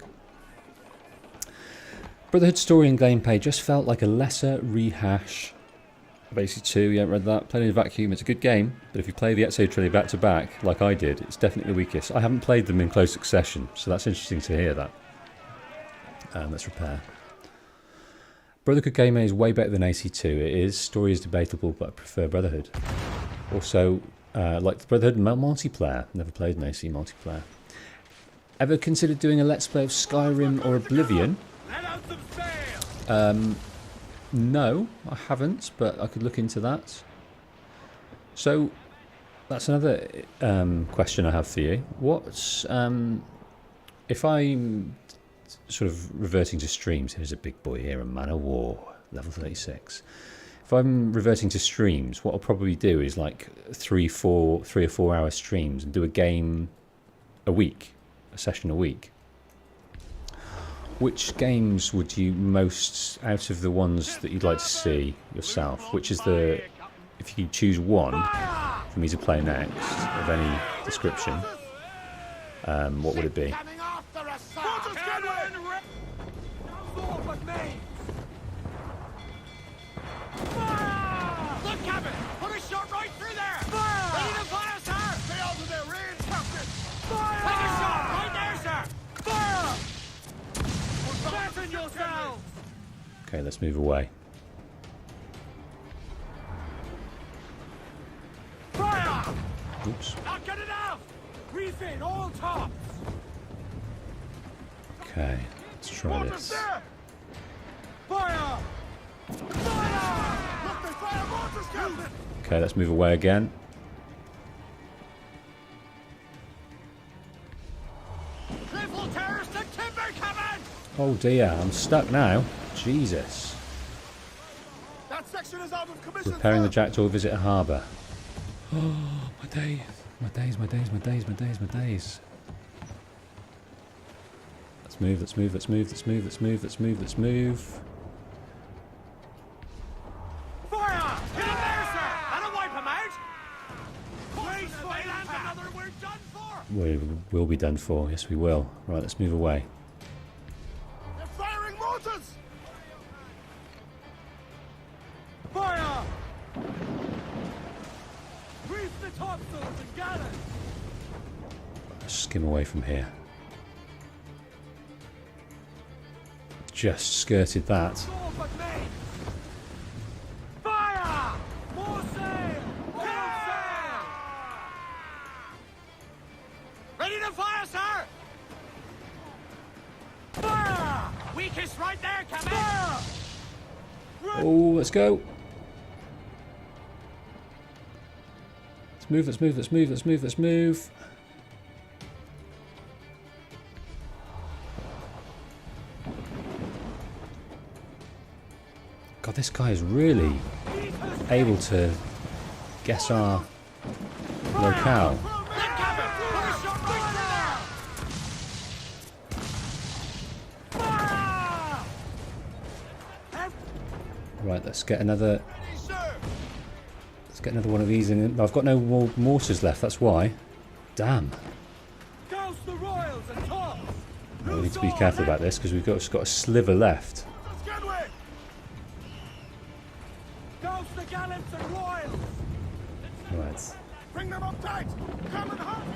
Brotherhood story and gameplay just felt like a lesser rehash of AC2. You haven't read that? Played in a vacuum. It's a good game, but if you play the Ezio trilogy back to back, like I did, it's definitely the weakest. I haven't played them in close succession, so that's interesting to hear that. Let's repair. Brotherhood gameplay is way better than AC2. It is. Story is debatable, but I prefer Brotherhood. Also, like the Brotherhood multiplayer. Never played an AC multiplayer. Ever considered doing a Let's Play of Skyrim or Oblivion? No, I haven't, but I could look into that. So, that's another question I have for you. What's if I'm sort of reverting to streams? Here's a big boy here, a Man of War, level 36. If I'm reverting to streams, what I'll probably do is like 3 or 4 hour streams and do a game a week, a session a week. Which games would you most, out of the ones that you'd like to see yourself, which is the, if you could choose one for me to play next, of any description, what would it be? Okay, let's move away. Fire! Oops. Not good enough! Refit all tops! Okay, let's try this. Fire! Fire! Look, they fire mortars, Captain! Okay, let's move away again. Triple terrorist and timber coming! Oh dear, I'm stuck now. Jesus. That section is out of commission. Repairing the Jackdaw Visitor Harbour. Oh, my days. My days, my days, my days, my days, my days. Let's move, let's move, let's move, let's move, let's move, let's move, let's move. Fire! Get him there, sir! That'll wipe him out! Please, another, we're done for! We will be done for, yes we will. Right, let's move away. They're firing mortars! Fire! Reef the topsails and gallants! Let's skim away from here. Just skirted that. All but me! Fire! More sail! More sail! Ready to fire, sir! Fire! Weakest right there, Captain! Fire! Oh, let's go. Let's move, let's move, let's move, let's move, let's move. God, this guy is really able to guess our locale. Right, let's get another. Let's get another one of these in. I've got no more mortars left. That's why. Damn. We need to be careful about this because we've just got a sliver left. Right. Bring them up tight! Come and hold it!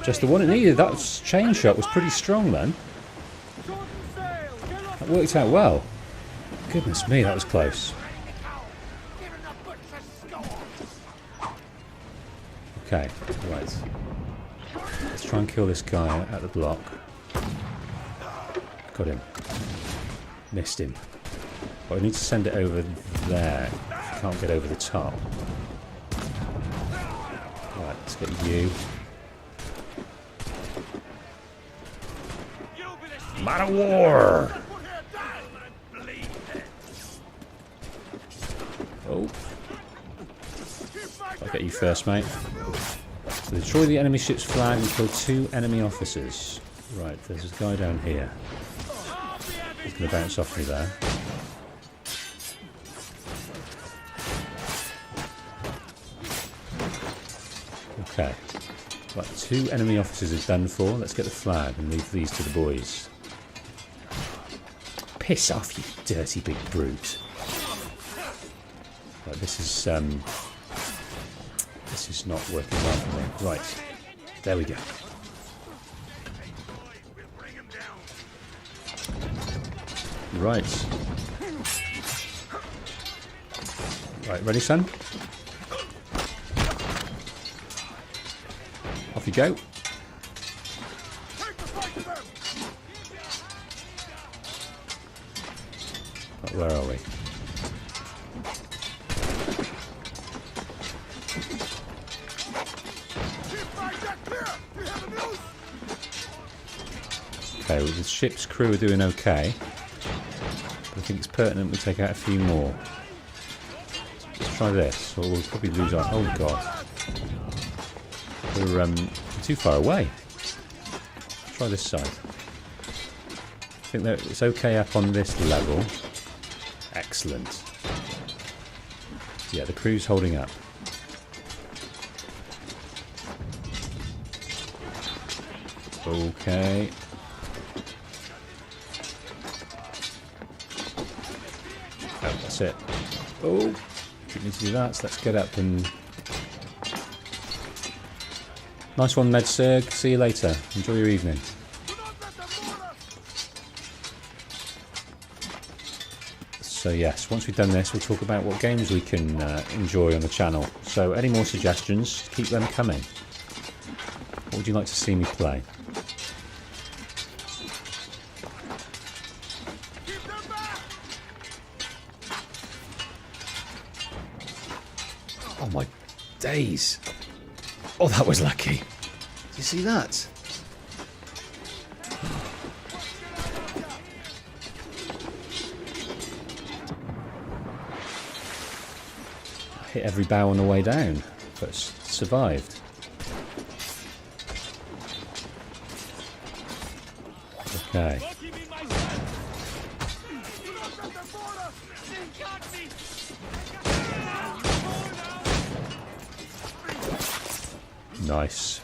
Just the one it needed. That chain shot was pretty strong then. That worked out well. Goodness me, that was close. Okay, right. Let's try and kill this guy at the block. Got him. Missed him. But I need to send it over there. Can't get over the top. Right, let's get you. Man of war! Oh. I'll get you first, mate. So destroy the enemy ship's flag and kill 2 enemy officers. Right, there's a guy down here. He's going to bounce off me there. Okay. Right, 2 enemy officers are done for. Let's get the flag and leave these to the boys. Piss off, you dirty big brute. Right, this is not working well for me. Right, there we go. Right. Right, ready, son? Off you go. Right, where are we? Okay, well, the ship's crew are doing okay. But I think it's pertinent we take out a few more. Let's try this, or we'll probably lose our... Oh god. We're too far away. Let's try this side. I think that it's okay up on this level. Excellent. Yeah, the crew's holding up. Okay. Oh, that's it. Oh, didn't need to do that, so let's get up and... Nice one, MedSurg. See you later. Enjoy your evening. So yes, once we've done this, we'll talk about what games we can enjoy on the channel. So any more suggestions, keep them coming. What would you like to see me play? Oh my days. Oh, that was lucky. Did you see that? I hit every bow on the way down, but survived. Okay. Nice.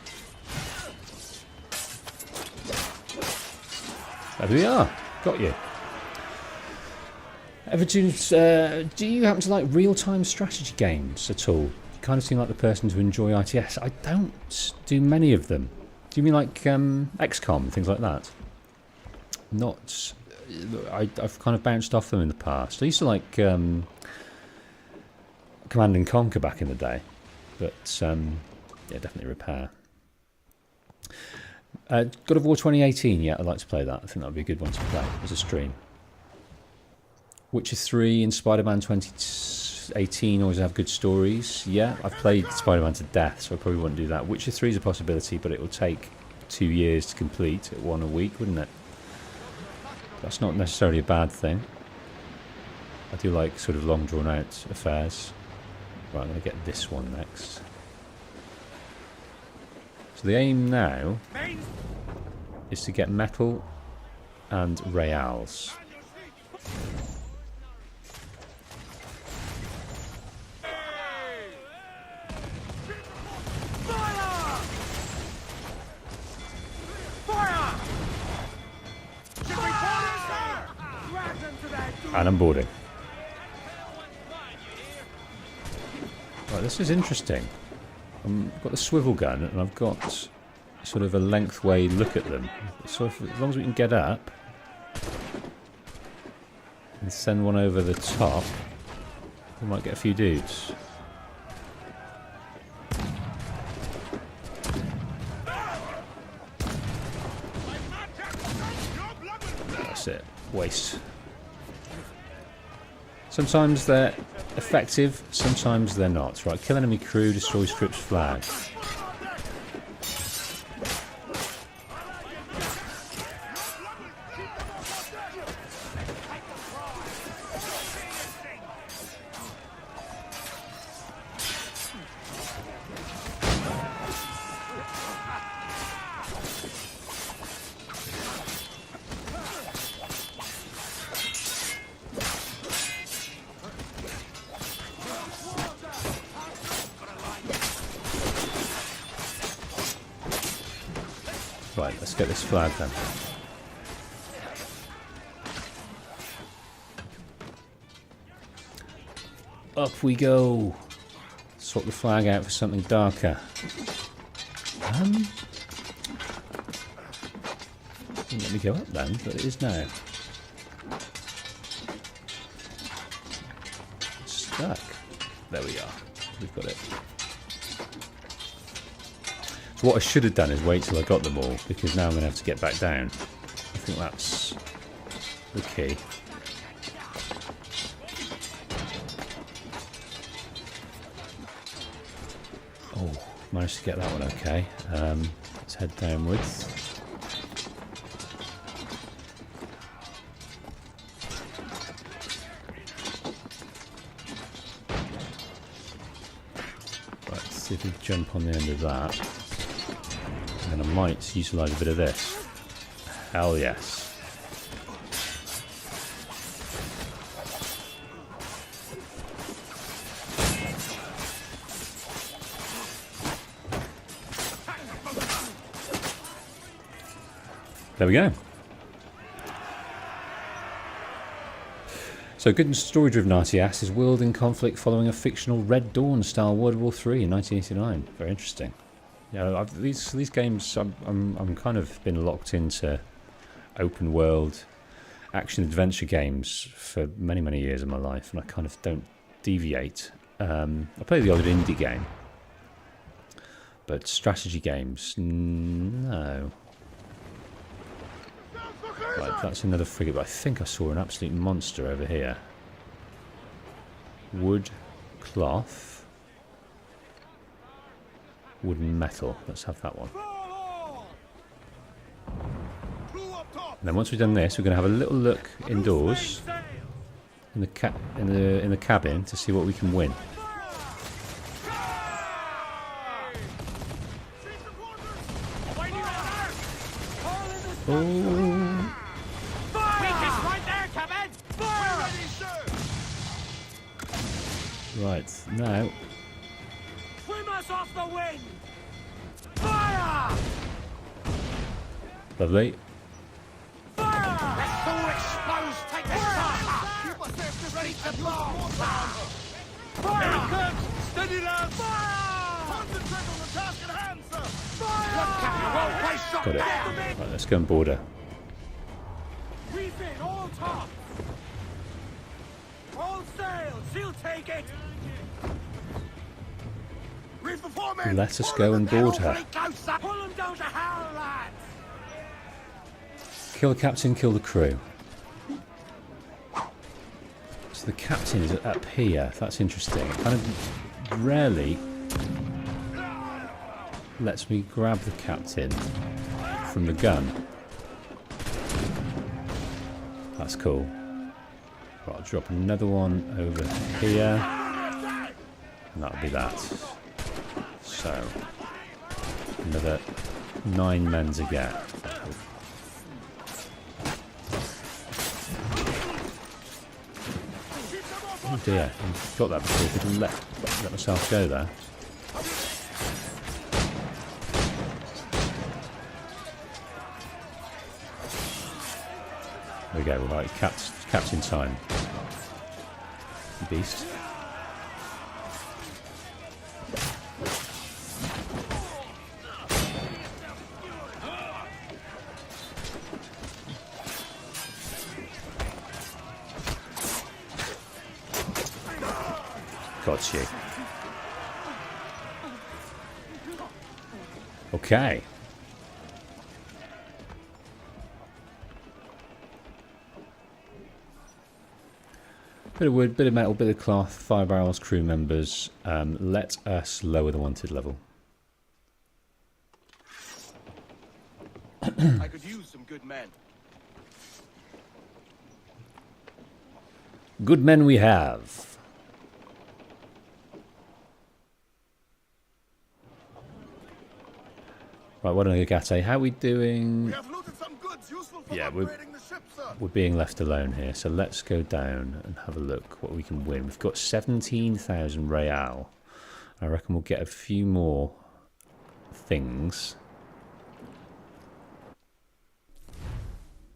There we are. Got you. Do you happen to like real-time strategy games at all? You kind of seem like the person to enjoy ITS. I don't do many of them. Do you mean like XCOM, things like that? Not... I've kind of bounced off them in the past. I used to like Command and Conquer back in the day. But... yeah, definitely repair. God of War 2018, yeah, I'd like to play that. I think that would be a good one to play as a stream. Witcher 3 and Spider-Man 2018 always have good stories. Yeah, I've played Spider-Man to death, so I probably wouldn't do that. Witcher 3 is a possibility, but it will take 2 years to complete at 1 a week, wouldn't it? That's not necessarily a bad thing. I do like sort of long drawn-out affairs. Right, I'm going to get this one next. So the aim now is to get metal and reals. And I'm boarding. Right, this is interesting. I've got the swivel gun and I've got sort of a lengthway look at them. So as long as we can get up and send one over the top, we might get a few dudes. That's it. Waste. Sometimes they're effective, sometimes they're not. Right, kill enemy crew, destroy script's flag. Right, let's get this flag then. Up we go. Swap the flag out for something darker. Didn't let me go up then, but it is now. Stuck. There we are. We've got it. So what I should have done is wait till I got them all, because now I'm going to have to get back down. I think that's the key. Oh, managed to get that one okay. Let's head downwards. Right, let's see if we can jump on the end of that. And I might utilise a bit of this. Hell yes. There we go. So, good and story-driven RTS is world in conflict following a fictional Red Dawn-style World War III in 1989. Very interesting. Yeah, these games, I'm kind of been locked into open world action adventure games for many years of my life, and I kind of don't deviate. I play the odd indie game, but strategy games, no. Right, that's another frigate, but I think I saw an absolute monster over here. Wood, cloth. Wood and metal. Let's have that one. And then once we've done this, we're going to have a little look indoors in the cabin to see what we can win. Oh! Right now. Off the wind! Fire! Lovely. Fire! Vessel exposed! Take this fire! Keep us ready to blow! Fire! Steady lads! Fire! Concentrate on the task at hand, sir! Fire! Well placed shot! Got it. Right, let's go and board her. Reef in, all top! All sails! She'll take it! Let us go and board her. Kill the captain, kill the crew. So the captain is up here. That's interesting. It kind of rarely lets me grab the captain from the gun. That's cool. Right, I'll drop another one over here. And that'll be that. So, another 9 men to get. Oh dear, I've got that before, but I didn't let myself go there. There we go, right, captain time. Beast. Got you. Okay. Bit of wood, bit of metal, bit of cloth, fire barrels, crew members. Let us lower the wanted level. I could use some good men. Good men we have. Right, what on Agate? How are we doing? We have looted some goods useful for Yeah, upgrading the ship, sir. we're being left alone here, so let's go down and have a look what we can win. We've got 17,000 real. I reckon we'll get a few more things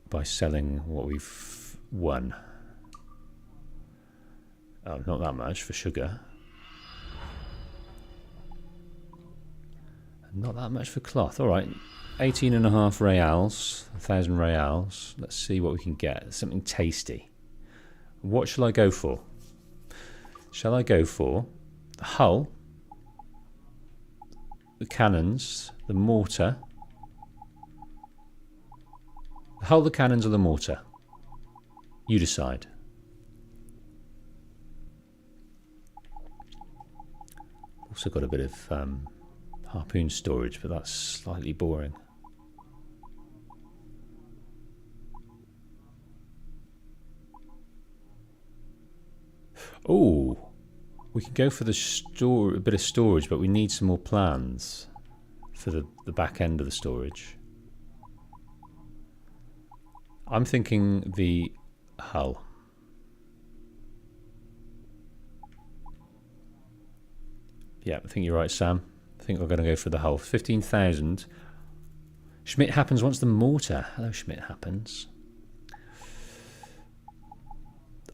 by selling what we've won. Oh, not that much for sugar. Not that much for cloth. All right, 18.5 reals, 1,000 reals. Let's see what we can get. Something tasty. What shall I go for? Shall I go for the hull, the cannons, the mortar? The hull, the cannons, or the mortar? You decide. Also got a bit of harpoon storage, but that's slightly boring. Oh, we can go for the a bit of storage, but we need some more plans for the back end of the storage. I'm thinking the hull. Yeah, I think you're right, Sam. I think we're going to go for the hull. 15,000. Schmidt happens wants the mortar. Hello, Schmidt happens.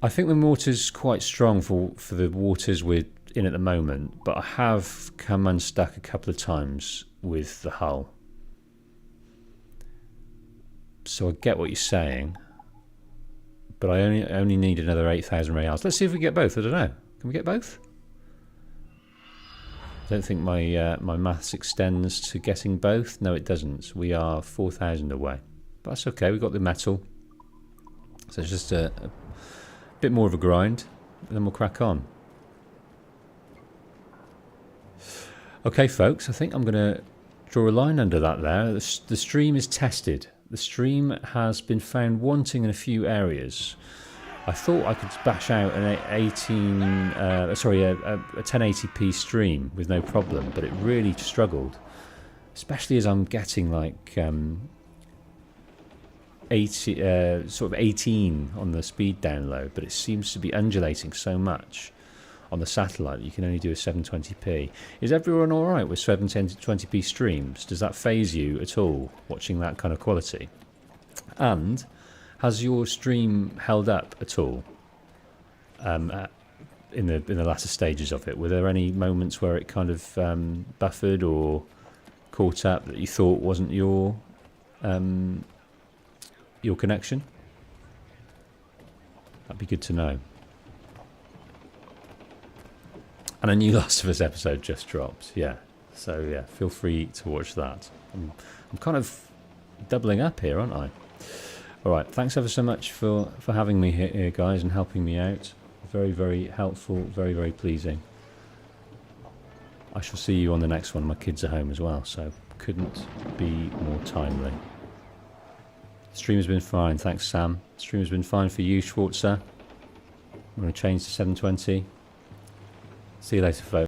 I think the mortar's quite strong for the waters we're in at the moment, but I have come unstuck a couple of times with the hull. So I get what you're saying, but I only need another 8,000 reals. Let's see if we get both. I don't know. Can we get both? I don't think my my maths extends to getting both. No, it doesn't. We are 4,000 away, but that's okay. We've got the metal, so it's just a bit more of a grind, and then we'll crack on. Okay, folks. I think I'm going to draw a line under that there. The stream is tested. The stream has been found wanting in a few areas. I thought I could bash out an 1080p stream with no problem, but it really struggled, especially as I'm getting like 18 on the speed download, but it seems to be undulating so much on the satellite that you can only do a 720p. Is everyone all right with 720p streams? Does that phase you at all, watching that kind of quality? And has your stream held up at all in the latter stages of it? Were there any moments where it kind of buffered or caught up that you thought wasn't your connection? That'd be good to know. And a new Last of Us episode just dropped, yeah. So yeah, feel free to watch that. I'm kind of doubling up here, aren't I? All right, thanks ever so much for having me here, guys, and helping me out. Very, very helpful, very, very pleasing. I shall see you on the next one. My kids are home as well, so couldn't be more timely. The stream has been fine, thanks, Sam. The stream has been fine for you, Schwarzer. I'm going to change to 720. See you later, folks.